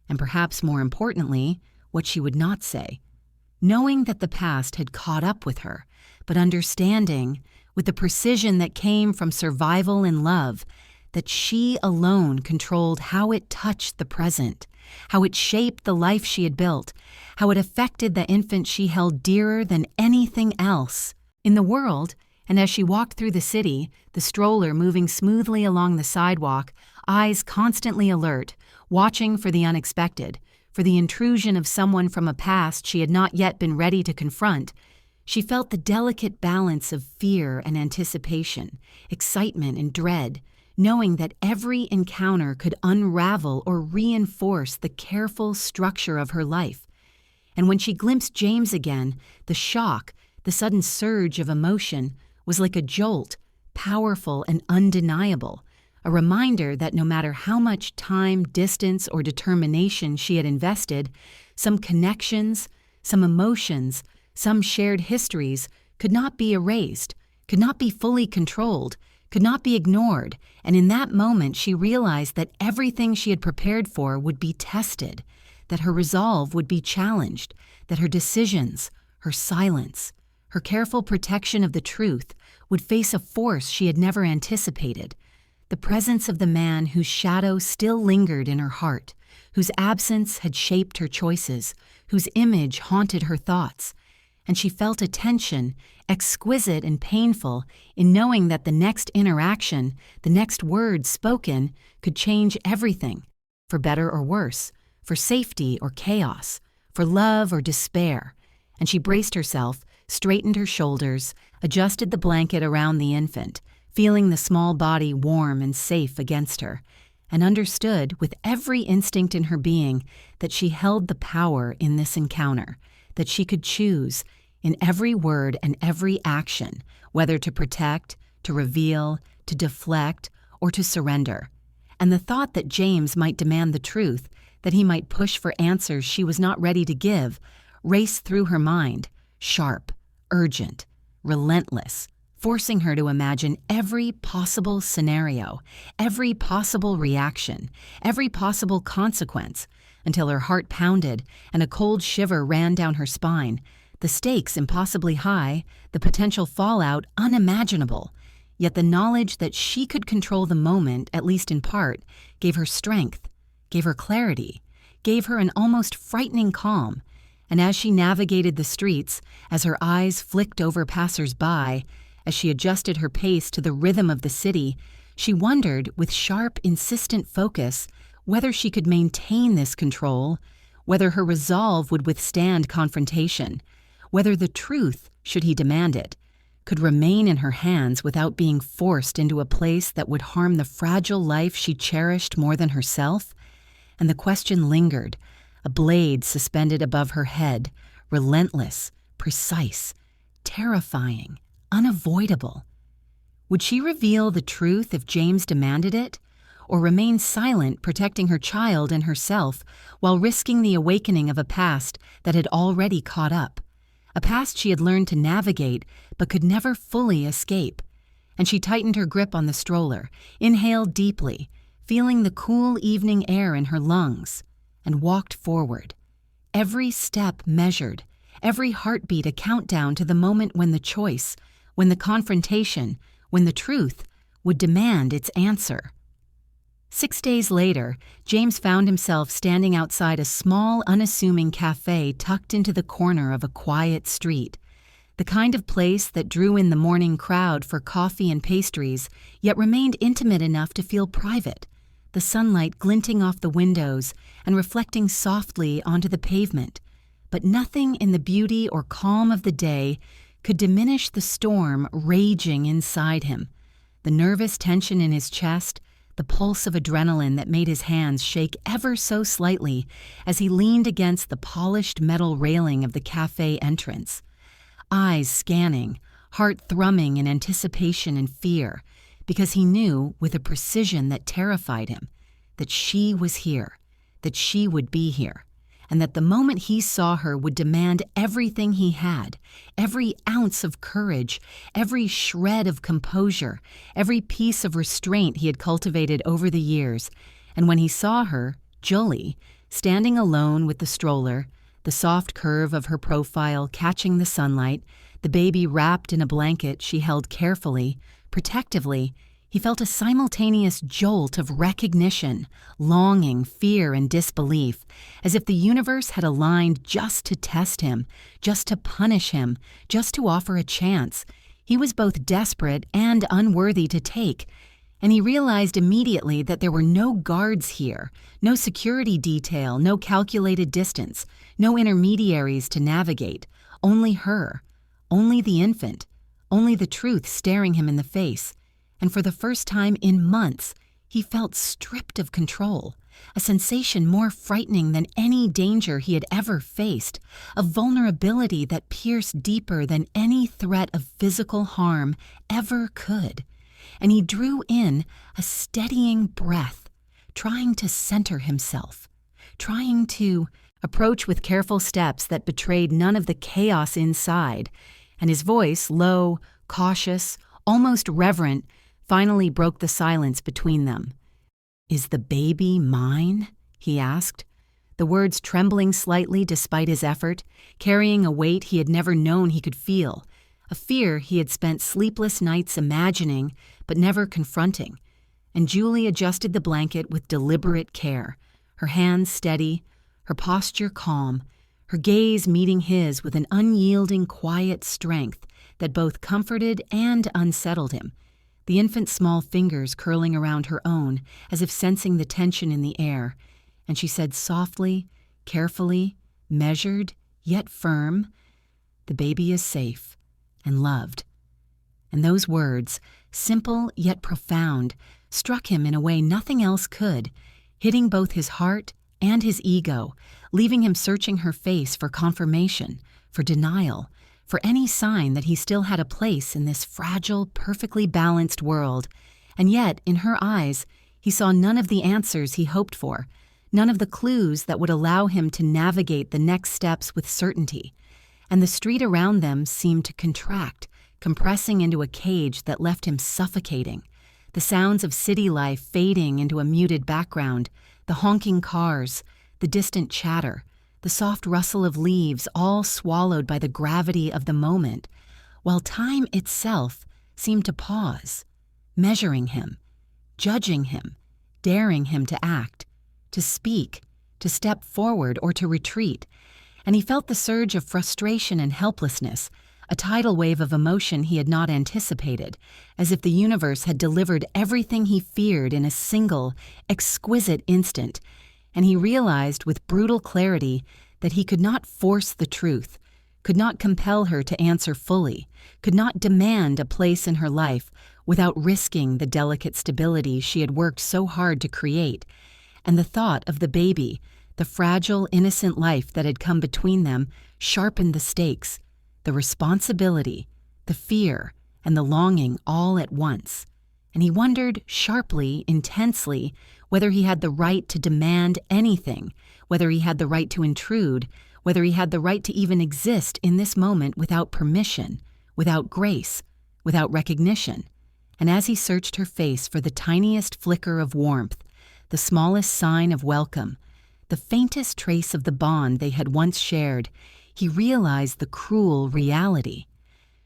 and perhaps more importantly, what she would not say. Knowing that the past had caught up with her, but understanding, with the precision that came from survival and love, that she alone controlled how it touched the present, how it shaped the life she had built, how it affected the infant she held dearer than anything else in the world. And as she walked through the city, the stroller moving smoothly along the sidewalk, eyes constantly alert, watching for the unexpected, for the intrusion of someone from a past she had not yet been ready to confront, she felt the delicate balance of fear and anticipation, excitement and dread, knowing that every encounter could unravel or reinforce the careful structure of her life. And when she glimpsed James again, the shock, the sudden surge of emotion, was like a jolt, powerful and undeniable, a reminder that no matter how much time, distance, or determination she had invested, some connections, some emotions, some shared histories could not be erased, could not be fully controlled, could not be ignored, and in that moment she realized that everything she had prepared for would be tested, that her resolve would be challenged, that her decisions, her silence, her careful protection of the truth would face a force she had never anticipated, the presence of the man whose shadow still lingered in her heart, whose absence had shaped her choices, whose image haunted her thoughts. And she felt a tension, exquisite and painful, in knowing that the next interaction, the next word spoken, could change everything, for better or worse, for safety or chaos, for love or despair. And she braced herself, straightened her shoulders, adjusted the blanket around the infant, feeling the small body warm and safe against her, and understood with every instinct in her being that she held the power in this encounter, that she could choose, in every word and every action, whether to protect, to reveal, to deflect, or to surrender. And the thought that James might demand the truth, that he might push for answers she was not ready to give, raced through her mind, sharp, urgent, relentless, forcing her to imagine every possible scenario, every possible reaction, every possible consequence, until her heart pounded and a cold shiver ran down her spine, the stakes impossibly high, the potential fallout unimaginable. Yet the knowledge that she could control the moment, at least in part, gave her strength, gave her clarity, gave her an almost frightening calm. And as she navigated the streets, as her eyes flicked over passers-by, as she adjusted her pace to the rhythm of the city, she wondered, with sharp, insistent focus, whether she could maintain this control, whether her resolve would withstand confrontation, whether the truth, should he demand it, could remain in her hands without being forced into a place that would harm the fragile life she cherished more than herself. And the question lingered, a blade suspended above her head, relentless, precise, terrifying, unavoidable. Would she reveal the truth if James demanded it, or remain silent, protecting her child and herself while risking the awakening of a past that had already caught up, a past she had learned to navigate but could never fully escape? And she tightened her grip on the stroller, inhaled deeply, feeling the cool evening air in her lungs, and walked forward. Every step measured, every heartbeat a countdown to the moment when the choice, when the confrontation, when the truth would demand its answer. 6 days later, James found himself standing outside a small, unassuming cafe tucked into the corner of a quiet street, the kind of place that drew in the morning crowd for coffee and pastries, yet remained intimate enough to feel private, the sunlight glinting off the windows and reflecting softly onto the pavement. But nothing in the beauty or calm of the day could diminish the storm raging inside him, the nervous tension in his chest, the pulse of adrenaline that made his hands shake ever so slightly as he leaned against the polished metal railing of the cafe entrance. Eyes scanning, heart thrumming in anticipation and fear, because he knew, with a precision that terrified him, that she was here, that she would be here, and that the moment he saw her would demand everything he had, every ounce of courage, every shred of composure, every piece of restraint he had cultivated over the years. And when he saw her, Julie, standing alone with the stroller, the soft curve of her profile catching the sunlight, the baby wrapped in a blanket she held carefully, protectively, he felt a simultaneous jolt of recognition, longing, fear, and disbelief, as if the universe had aligned just to test him, just to punish him, just to offer a chance. He was both desperate and unworthy to take, and he realized immediately that there were no guards here, no security detail, no calculated distance, no intermediaries to navigate, only her, only the infant, only the truth staring him in the face. And for the first time in months, he felt stripped of control, a sensation more frightening than any danger he had ever faced, a vulnerability that pierced deeper than any threat of physical harm ever could. And he drew in a steadying breath, trying to center himself, trying to approach with careful steps that betrayed none of the chaos inside, and his voice, low, cautious, almost reverent, finally broke the silence between them. "Is the baby mine?" he asked, the words trembling slightly despite his effort, carrying a weight he had never known he could feel, a fear he had spent sleepless nights imagining but never confronting. And Julie adjusted the blanket with deliberate care, her hands steady, her posture calm, her gaze meeting his with an unyielding, quiet strength that both comforted and unsettled him, the infant's small fingers curling around her own as if sensing the tension in the air. And she said softly, carefully, measured, yet firm, "The baby is safe and loved." And those words, simple yet profound, struck him in a way nothing else could, hitting both his heart and his ego, leaving him searching her face for confirmation, for denial, for any sign that he still had a place in this fragile, perfectly balanced world. And yet, in her eyes, he saw none of the answers he hoped for, none of the clues that would allow him to navigate the next steps with certainty. And the street around them seemed to contract, compressing into a cage that left him suffocating, the sounds of city life fading into a muted background, the honking cars, the distant chatter, the soft rustle of leaves, all swallowed by the gravity of the moment, while time itself seemed to pause, measuring him, judging him, daring him to act, to speak, to step forward or to retreat. And he felt the surge of frustration and helplessness, a tidal wave of emotion he had not anticipated, as if the universe had delivered everything he feared in a single, exquisite instant. And he realized with brutal clarity that he could not force the truth, could not compel her to answer fully, could not demand a place in her life without risking the delicate stability she had worked so hard to create. And the thought of the baby, the fragile, innocent life that had come between them, sharpened the stakes, the responsibility, the fear, and the longing all at once. And he wondered sharply, intensely, whether he had the right to demand anything, whether he had the right to intrude, whether he had the right to even exist in this moment without permission, without grace, without recognition. And as he searched her face for the tiniest flicker of warmth, the smallest sign of welcome, the faintest trace of the bond they had once shared, he realized the cruel reality.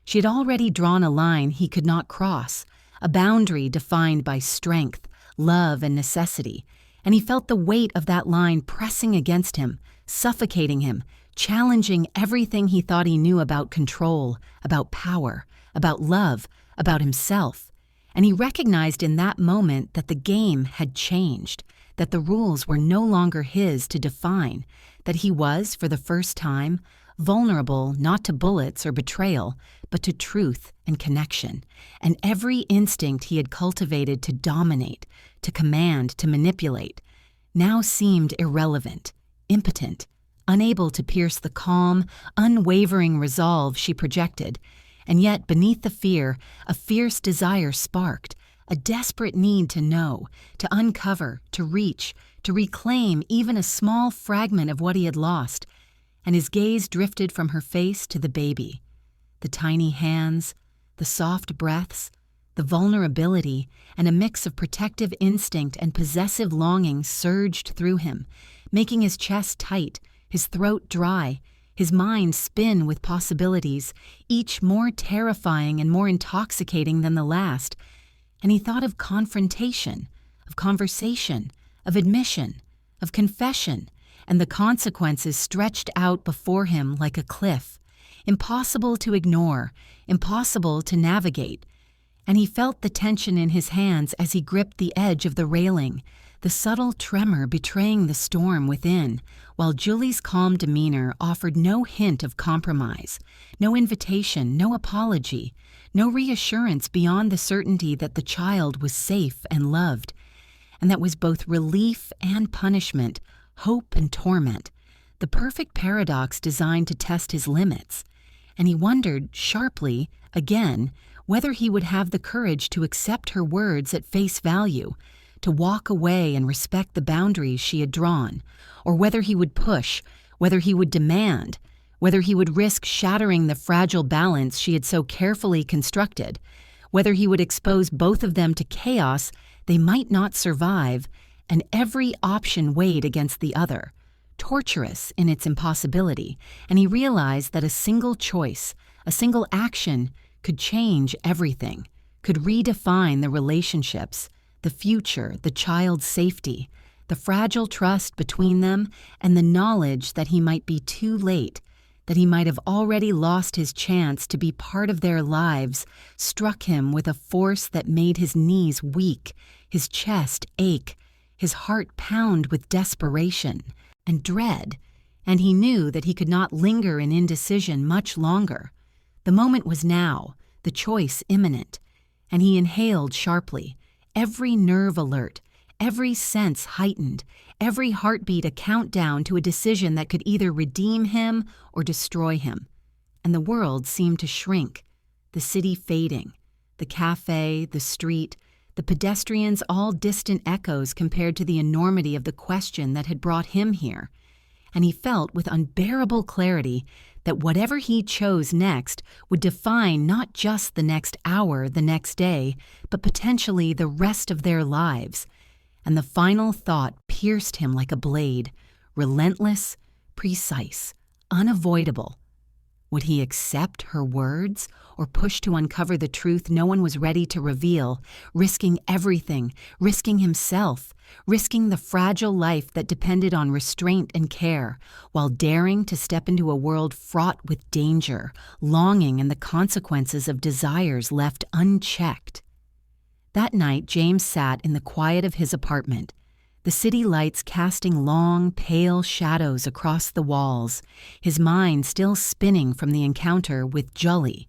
She had already drawn a line he could not cross, a boundary defined by strength, love, and necessity, and he felt the weight of that line pressing against him, suffocating him, challenging everything he thought he knew about control, about power, about love, about himself. And he recognized in that moment that the game had changed, that the rules were no longer his to define, that he was, for the first time, vulnerable not to bullets or betrayal, but to truth and connection, and every instinct he had cultivated to dominate, to command, to manipulate, now seemed irrelevant, impotent, unable to pierce the calm, unwavering resolve she projected. And yet, beneath the fear, a fierce desire sparked, a desperate need to know, to uncover, to reach, to reclaim even a small fragment of what he had lost, and his gaze drifted from her face to the baby. The tiny hands, the soft breaths, the vulnerability, and a mix of protective instinct and possessive longing surged through him, making his chest tight, his throat dry, his mind spin with possibilities, each more terrifying and more intoxicating than the last. And he thought of confrontation, of conversation, of admission, of confession, and the consequences stretched out before him like a cliff, impossible to ignore, impossible to navigate. And he felt the tension in his hands as he gripped the edge of the railing, the subtle tremor betraying the storm within, while Julie's calm demeanor offered no hint of compromise, no invitation, no apology, no reassurance beyond the certainty that the child was safe and loved. And that was both relief and punishment, hope and torment, the perfect paradox designed to test his limits. And he wondered, sharply, again, whether he would have the courage to accept her words at face value, to walk away and respect the boundaries she had drawn, or whether he would push, whether he would demand, whether he would risk shattering the fragile balance she had so carefully constructed, whether he would expose both of them to chaos they might not survive, and every option weighed against the other, torturous in its impossibility, and he realized that a single choice, a single action, could change everything, could redefine the relationships, the future, the child's safety, the fragile trust between them, and the knowledge that he might be too late, that he might have already lost his chance to be part of their lives, struck him with a force that made his knees weak, his chest ache, his heart pound with desperation and dread, and he knew that he could not linger in indecision much longer. The moment was now, the choice imminent, and he inhaled sharply, every nerve alert, every sense heightened, every heartbeat a countdown to a decision that could either redeem him or destroy him. And the world seemed to shrink, the city fading, the cafe, the street, the pedestrians all distant echoes compared to the enormity of the question that had brought him here. And he felt with unbearable clarity that whatever he chose next would define not just the next hour, the next day, but potentially the rest of their lives. And the final thought pierced him like a blade, relentless, precise, unavoidable. Would he accept her words or push to uncover the truth no one was ready to reveal, risking everything, risking himself, risking the fragile life that depended on restraint and care, while daring to step into a world fraught with danger, longing, and the consequences of desires left unchecked? That night, James sat in the quiet of his apartment, the city lights casting long, pale shadows across the walls, his mind still spinning from the encounter with Jullie,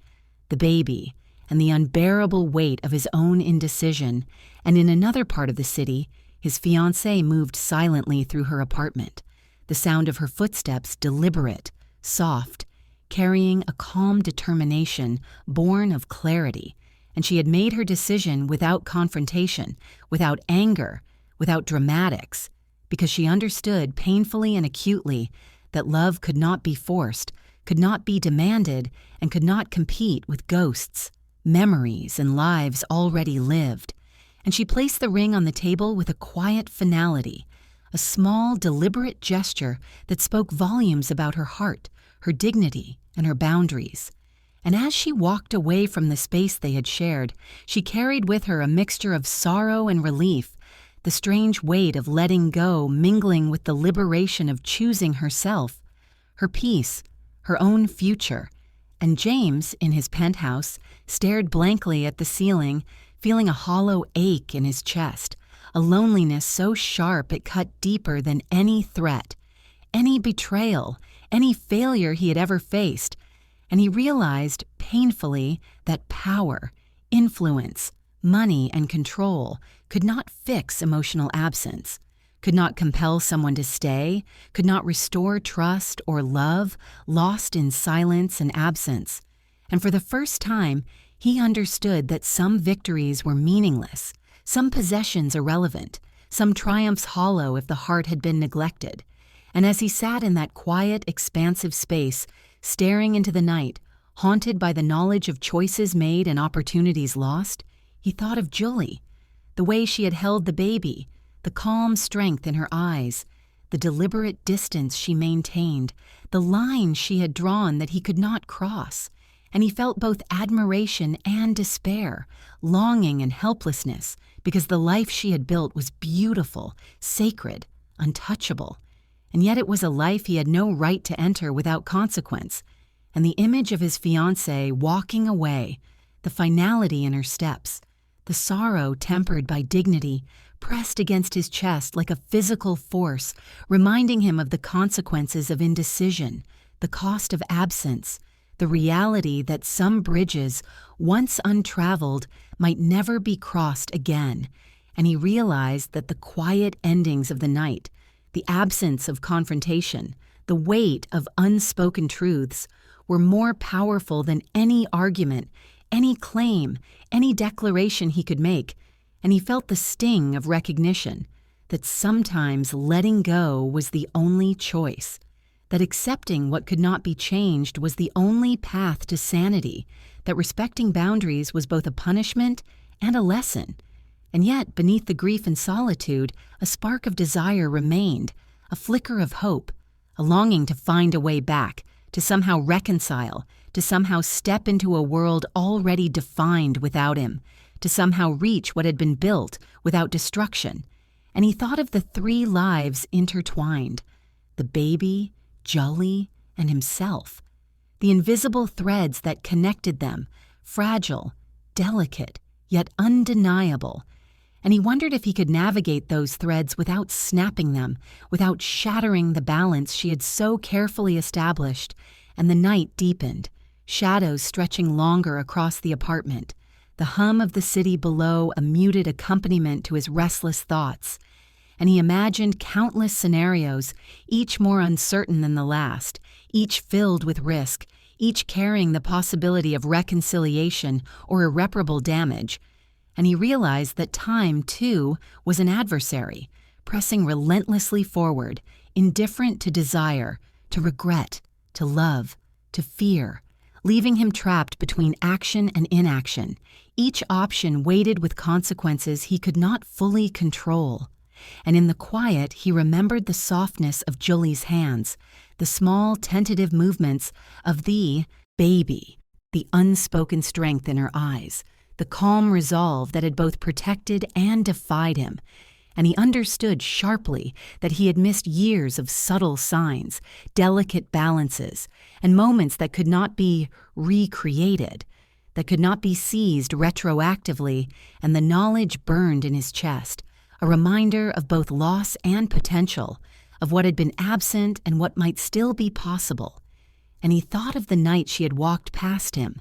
the baby, and the unbearable weight of his own indecision. And in another part of the city, his fiancée moved silently through her apartment, the sound of her footsteps deliberate, soft, carrying a calm determination born of clarity. And she had made her decision without confrontation, without anger, without dramatics, because she understood painfully and acutely that love could not be forced, could not be demanded, and could not compete with ghosts, memories, and lives already lived. And she placed the ring on the table with a quiet finality, a small, deliberate gesture that spoke volumes about her heart, her dignity, and her boundaries. And as she walked away from the space they had shared, she carried with her a mixture of sorrow and relief, the strange weight of letting go mingling with the liberation of choosing herself, her peace, her own future. And James, in his penthouse, stared blankly at the ceiling, feeling a hollow ache in his chest, a loneliness so sharp it cut deeper than any threat, any betrayal, any failure he had ever faced. And he realized, painfully, that power, influence, money, and control could not fix emotional absence, could not compel someone to stay, could not restore trust or love lost in silence and absence. And for the first time, He understood that some victories were meaningless, some possessions irrelevant, some triumphs hollow if the heart had been neglected. And as he sat in that quiet, expansive space, staring into the night, haunted by the knowledge of choices made and opportunities lost, he thought of Julie, the way she had held the baby, the calm strength in her eyes, the deliberate distance she maintained, the line she had drawn that he could not cross. And he felt both admiration and despair, longing and helplessness, because the life she had built was beautiful, sacred, untouchable. And yet it was a life he had no right to enter without consequence. And the image of his fiancée walking away, the finality in her steps, the sorrow tempered by dignity, pressed against his chest like a physical force, reminding him of the consequences of indecision, the cost of absence, the reality that some bridges, once untraveled, might never be crossed again. And he realized that the quiet endings of the night, the absence of confrontation, the weight of unspoken truths, were more powerful than any argument, any claim, any declaration he could make. And he felt the sting of recognition that sometimes letting go was the only choice, that accepting what could not be changed was the only path to sanity, that respecting boundaries was both a punishment and a lesson. And yet, beneath the grief and solitude, a spark of desire remained, a flicker of hope, a longing to find a way back, to somehow reconcile, to somehow step into a world already defined without him, to somehow reach what had been built without destruction. And he thought of the three lives intertwined, the baby, Julie, and himself, the invisible threads that connected them, fragile, delicate, yet undeniable. And he wondered if he could navigate those threads without snapping them, without shattering the balance she had so carefully established. And the night deepened, shadows stretching longer across the apartment, the hum of the city below a muted accompaniment to his restless thoughts. And he imagined countless scenarios, each more uncertain than the last, each filled with risk, each carrying the possibility of reconciliation or irreparable damage. And he realized that time, too, was an adversary, pressing relentlessly forward, indifferent to desire, to regret, to love, to fear, leaving him trapped between action and inaction, each option weighted with consequences he could not fully control. And in the quiet, he remembered the softness of Julie's hands, the small, tentative movements of the baby, the unspoken strength in her eyes, the calm resolve that had both protected and defied him. And he understood sharply that he had missed years of subtle signs, delicate balances, and moments that could not be recreated, that could not be seized retroactively, and the knowledge burned in his chest, a reminder of both loss and potential, of what had been absent and what might still be possible. And he thought of the night she had walked past him,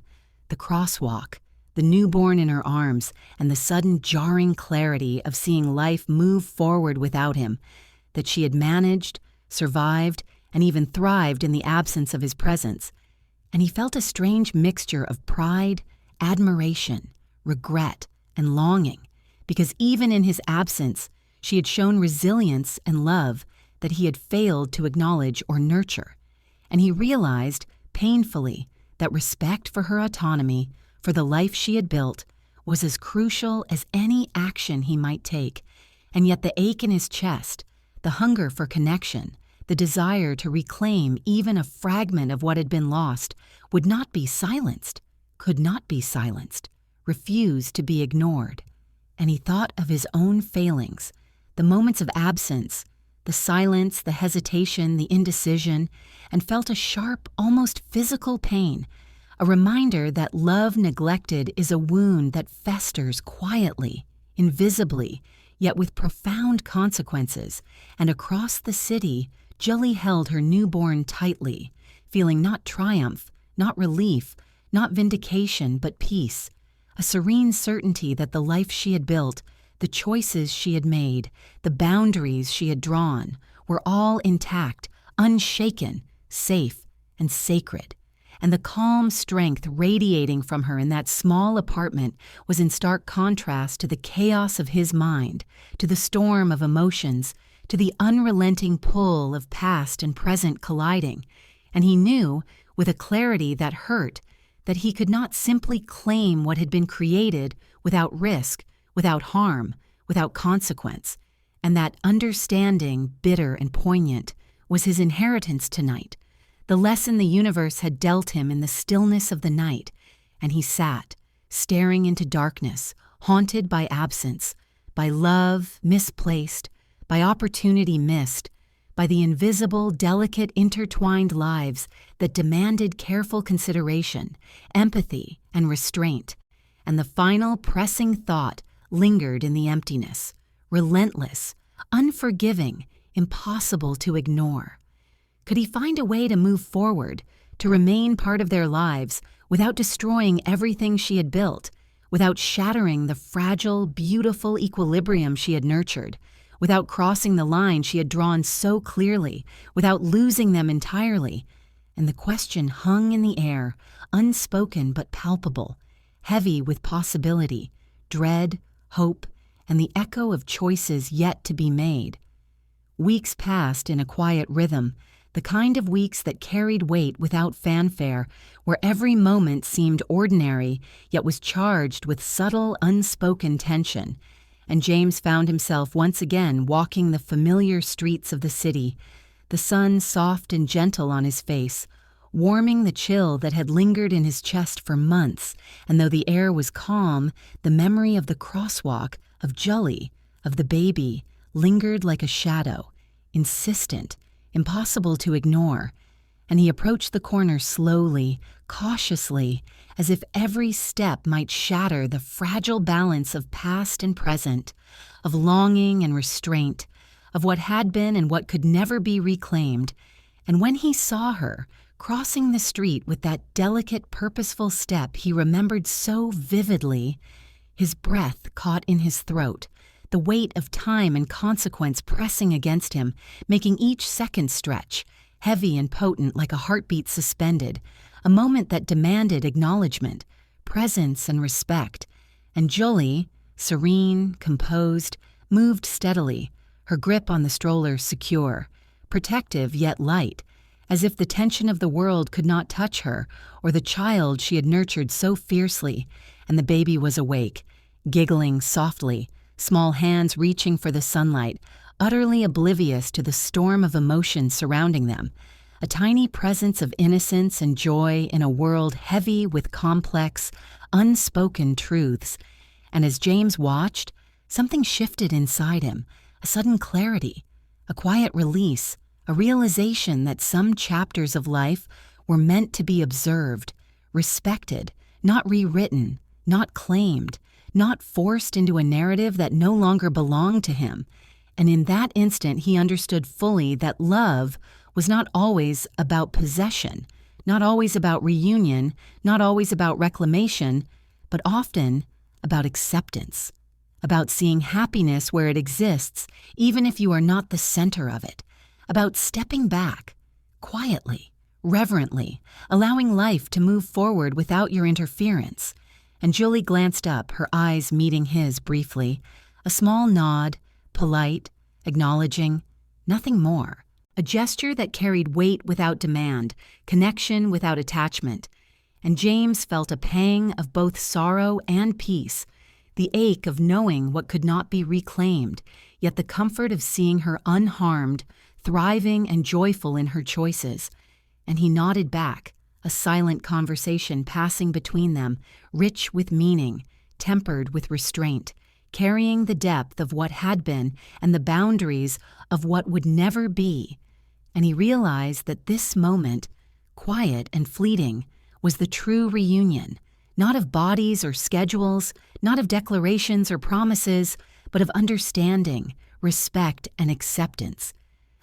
the crosswalk, the newborn in her arms, and the sudden jarring clarity of seeing life move forward without him, that she had managed, survived, and even thrived in the absence of his presence. And he felt a strange mixture of pride, admiration, regret, and longing, because even in his absence, she had shown resilience and love that he had failed to acknowledge or nurture. And he realized, painfully, that respect for her autonomy, for the life she had built, was as crucial as any action he might take. And yet the ache in his chest, the hunger for connection, the desire to reclaim even a fragment of what had been lost, would not be silenced, could not be silenced, refused to be ignored. And he thought of his own failings, the moments of absence, the silence, the hesitation, the indecision, and felt a sharp, almost physical pain, a reminder that love neglected is a wound that festers quietly, invisibly, yet with profound consequences. And across the city, Julie held her newborn tightly, feeling not triumph, not relief, not vindication, but peace, a serene certainty that the life she had built, the choices she had made, the boundaries she had drawn, were all intact, unshaken, safe, and sacred. and the calm strength radiating from her in that small apartment was in stark contrast to the chaos of his mind, to the storm of emotions, to the unrelenting pull of past and present colliding, and he knew, with a clarity that hurt, that he could not simply claim what had been created without risk, without harm, without consequence, and that understanding, bitter and poignant, was his inheritance tonight, the lesson the universe had dealt him in the stillness of the night, and he sat, staring into darkness, haunted by absence, by love misplaced, by opportunity missed, by the invisible, delicate, intertwined lives that demanded careful consideration, empathy, and restraint, and the final pressing thought lingered in the emptiness, relentless, unforgiving, impossible to ignore. Could he find a way to move forward, to remain part of their lives without destroying everything she had built, without shattering the fragile, beautiful equilibrium she had nurtured, without crossing the line she had drawn so clearly, without losing them entirely? And the question hung in the air, unspoken but palpable, heavy with possibility, dread, hope, and the echo of choices yet to be made. Weeks passed in a quiet rhythm, the kind of weeks that carried weight without fanfare, where every moment seemed ordinary yet was charged with subtle, unspoken tension. And James found himself once again walking the familiar streets of the city, the sun soft and gentle on his face, warming the chill that had lingered in his chest for months, and though the air was calm, the memory of the crosswalk, of Jully, of the baby, lingered like a shadow, insistent, impossible to ignore, and he approached the corner slowly, cautiously, as if every step might shatter the fragile balance of past and present, of longing and restraint, of what had been and what could never be reclaimed. And when he saw her, crossing the street with that delicate, purposeful step he remembered so vividly, his breath caught in his throat, the weight of time and consequence pressing against him, making each second stretch, heavy and potent like a heartbeat suspended, a moment that demanded acknowledgement, presence and respect. And Jully, serene, composed, moved steadily, her grip on the stroller secure, protective yet light, as if the tension of the world could not touch her or the child she had nurtured so fiercely, and the baby was awake, giggling softly, small hands reaching for the sunlight, utterly oblivious to the storm of emotion surrounding them, a tiny presence of innocence and joy in a world heavy with complex, unspoken truths. And as James watched, something shifted inside him, a sudden clarity, a quiet release, a realization that some chapters of life were meant to be observed, respected, not rewritten, not claimed, not forced into a narrative that no longer belonged to him. And in that instant he understood fully that love was not always about possession, not always about reunion, not always about reclamation, but often about acceptance, about seeing happiness where it exists, even if you are not the center of it, about stepping back, quietly, reverently, allowing life to move forward without your interference. And Jully glanced up, her eyes meeting his briefly, a small nod, polite, acknowledging, nothing more, a gesture that carried weight without demand, connection without attachment. And James felt a pang of both sorrow and peace, the ache of knowing what could not be reclaimed, yet the comfort of seeing her unharmed, thriving and joyful in her choices. And he nodded back, a silent conversation passing between them, rich with meaning, tempered with restraint, carrying the depth of what had been and the boundaries of what would never be. And he realized that this moment, quiet and fleeting, was the true reunion, not of bodies or schedules, not of declarations or promises, but of understanding, respect, and acceptance.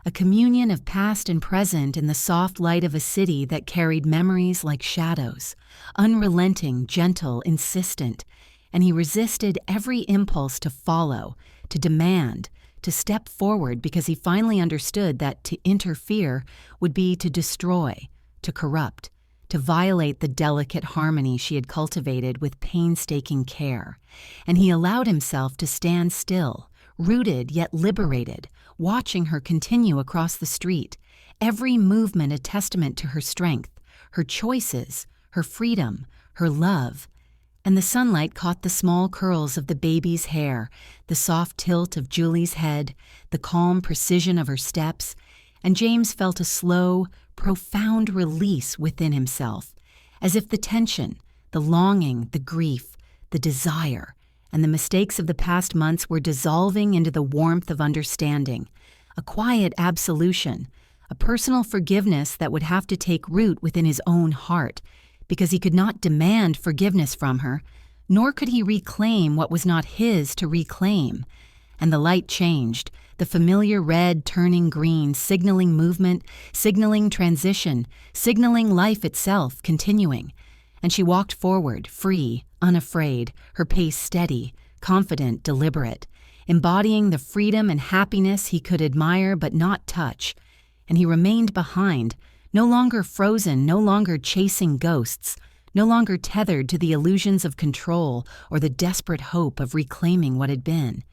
A communion of past and present in the soft light of a city that carried memories like shadows, unrelenting, gentle, insistent, and he resisted every impulse to follow, to demand, to step forward, because he finally understood that to interfere would be to destroy, to corrupt, to violate the delicate harmony she had cultivated with painstaking care, and he allowed himself to stand still, rooted yet liberated, watching her continue across the street, every movement a testament to her strength, her choices, her freedom, her love. And the sunlight caught the small curls of the baby's hair, the soft tilt of Julie's head, the calm precision of her steps, and James felt a slow, profound release within himself, as if the tension, the longing, the grief, the desire, and the mistakes of the past months were dissolving into the warmth of understanding, a quiet absolution, a personal forgiveness that would have to take root within his own heart, because he could not demand forgiveness from her, nor could he reclaim what was not his to reclaim. And the light changed, the familiar red turning green, signaling movement, signaling transition, signaling life itself continuing. And she walked forward, free, unafraid, her pace steady, confident, deliberate, embodying the freedom and happiness he could admire but not touch. And he remained behind, no longer frozen, no longer chasing ghosts, no longer tethered to the illusions of control or the desperate hope of reclaiming what had been.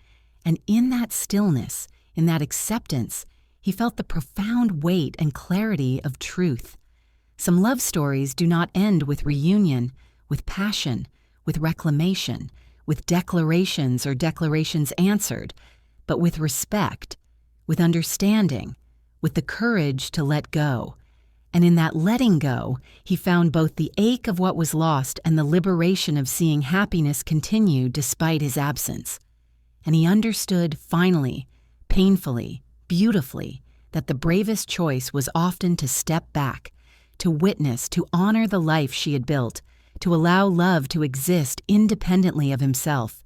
And in that stillness, in that acceptance, he felt the profound weight and clarity of truth. Some love stories do not end with reunion, with passion, with reclamation, with declarations or declarations answered, but with respect, with understanding, with the courage to let go. And in that letting go, he found both the ache of what was lost and the liberation of seeing happiness continue despite his absence. And he understood, finally, painfully, beautifully, that the bravest choice was often to step back, to witness, to honor the life she had built, to allow love to exist independently of himself.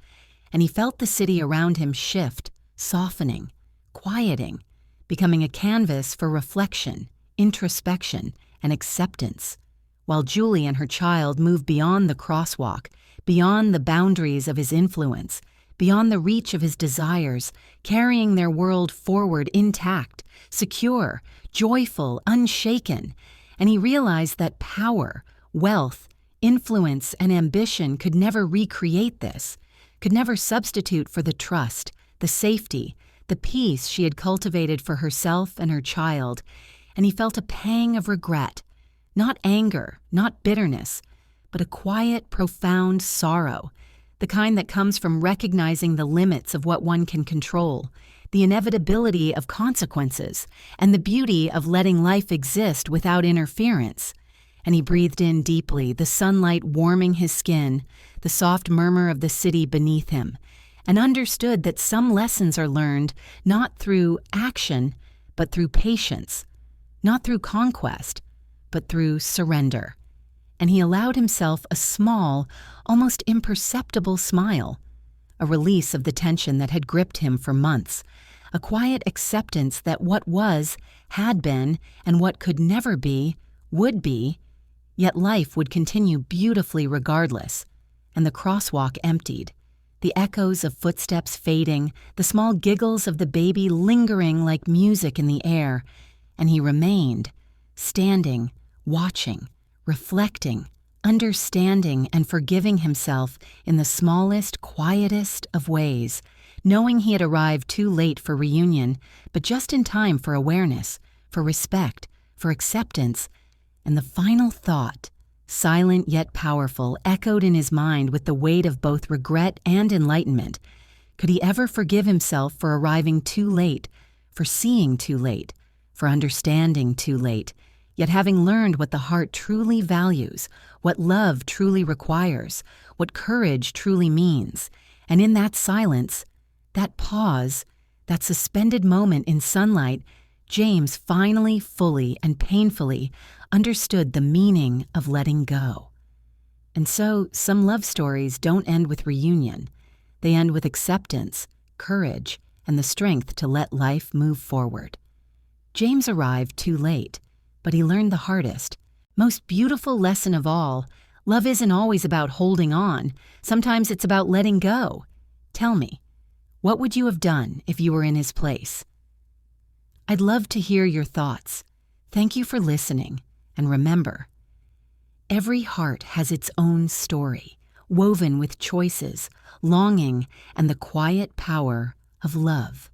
And he felt the city around him shift, softening, quieting, becoming a canvas for reflection, introspection, and acceptance, while Julie and her child moved beyond the crosswalk, beyond the boundaries of his influence, beyond the reach of his desires, carrying their world forward intact, secure, joyful, unshaken. And he realized that power, wealth, influence, and ambition could never recreate this, could never substitute for the trust, the safety, the peace she had cultivated for herself and her child. And he felt a pang of regret, not anger, not bitterness, but a quiet, profound sorrow, the kind that comes from recognizing the limits of what one can control, the inevitability of consequences, and the beauty of letting life exist without interference. And he breathed in deeply, the sunlight warming his skin, the soft murmur of the city beneath him, and understood that some lessons are learned not through action, but through patience, not through conquest, but through surrender. And he allowed himself a small, almost imperceptible smile, a release of the tension that had gripped him for months, a quiet acceptance that what was, had been, and what could never be, would be, yet life would continue beautifully regardless. And the crosswalk emptied, the echoes of footsteps fading, the small giggles of the baby lingering like music in the air, and he remained, standing, watching, reflecting, understanding, and forgiving himself in the smallest, quietest of ways, knowing he had arrived too late for reunion, but just in time for awareness, for respect, for acceptance. And the final thought, silent yet powerful, echoed in his mind with the weight of both regret and enlightenment. Could he ever forgive himself for arriving too late, for seeing too late, for understanding too late, yet having learned what the heart truly values, what love truly requires, what courage truly means? And in that silence, that pause, that suspended moment in sunlight, James finally, fully, and painfully understood the meaning of letting go. And so, some love stories don't end with reunion. They end with acceptance, courage, and the strength to let life move forward. James arrived too late, but he learned the hardest, most beautiful lesson of all. Love isn't always about holding on. Sometimes it's about letting go. Tell me, what would you have done if you were in his place? I'd love to hear your thoughts. Thank you for listening, and remember, Every heart has its own story, woven with choices, longing, and the quiet power of love.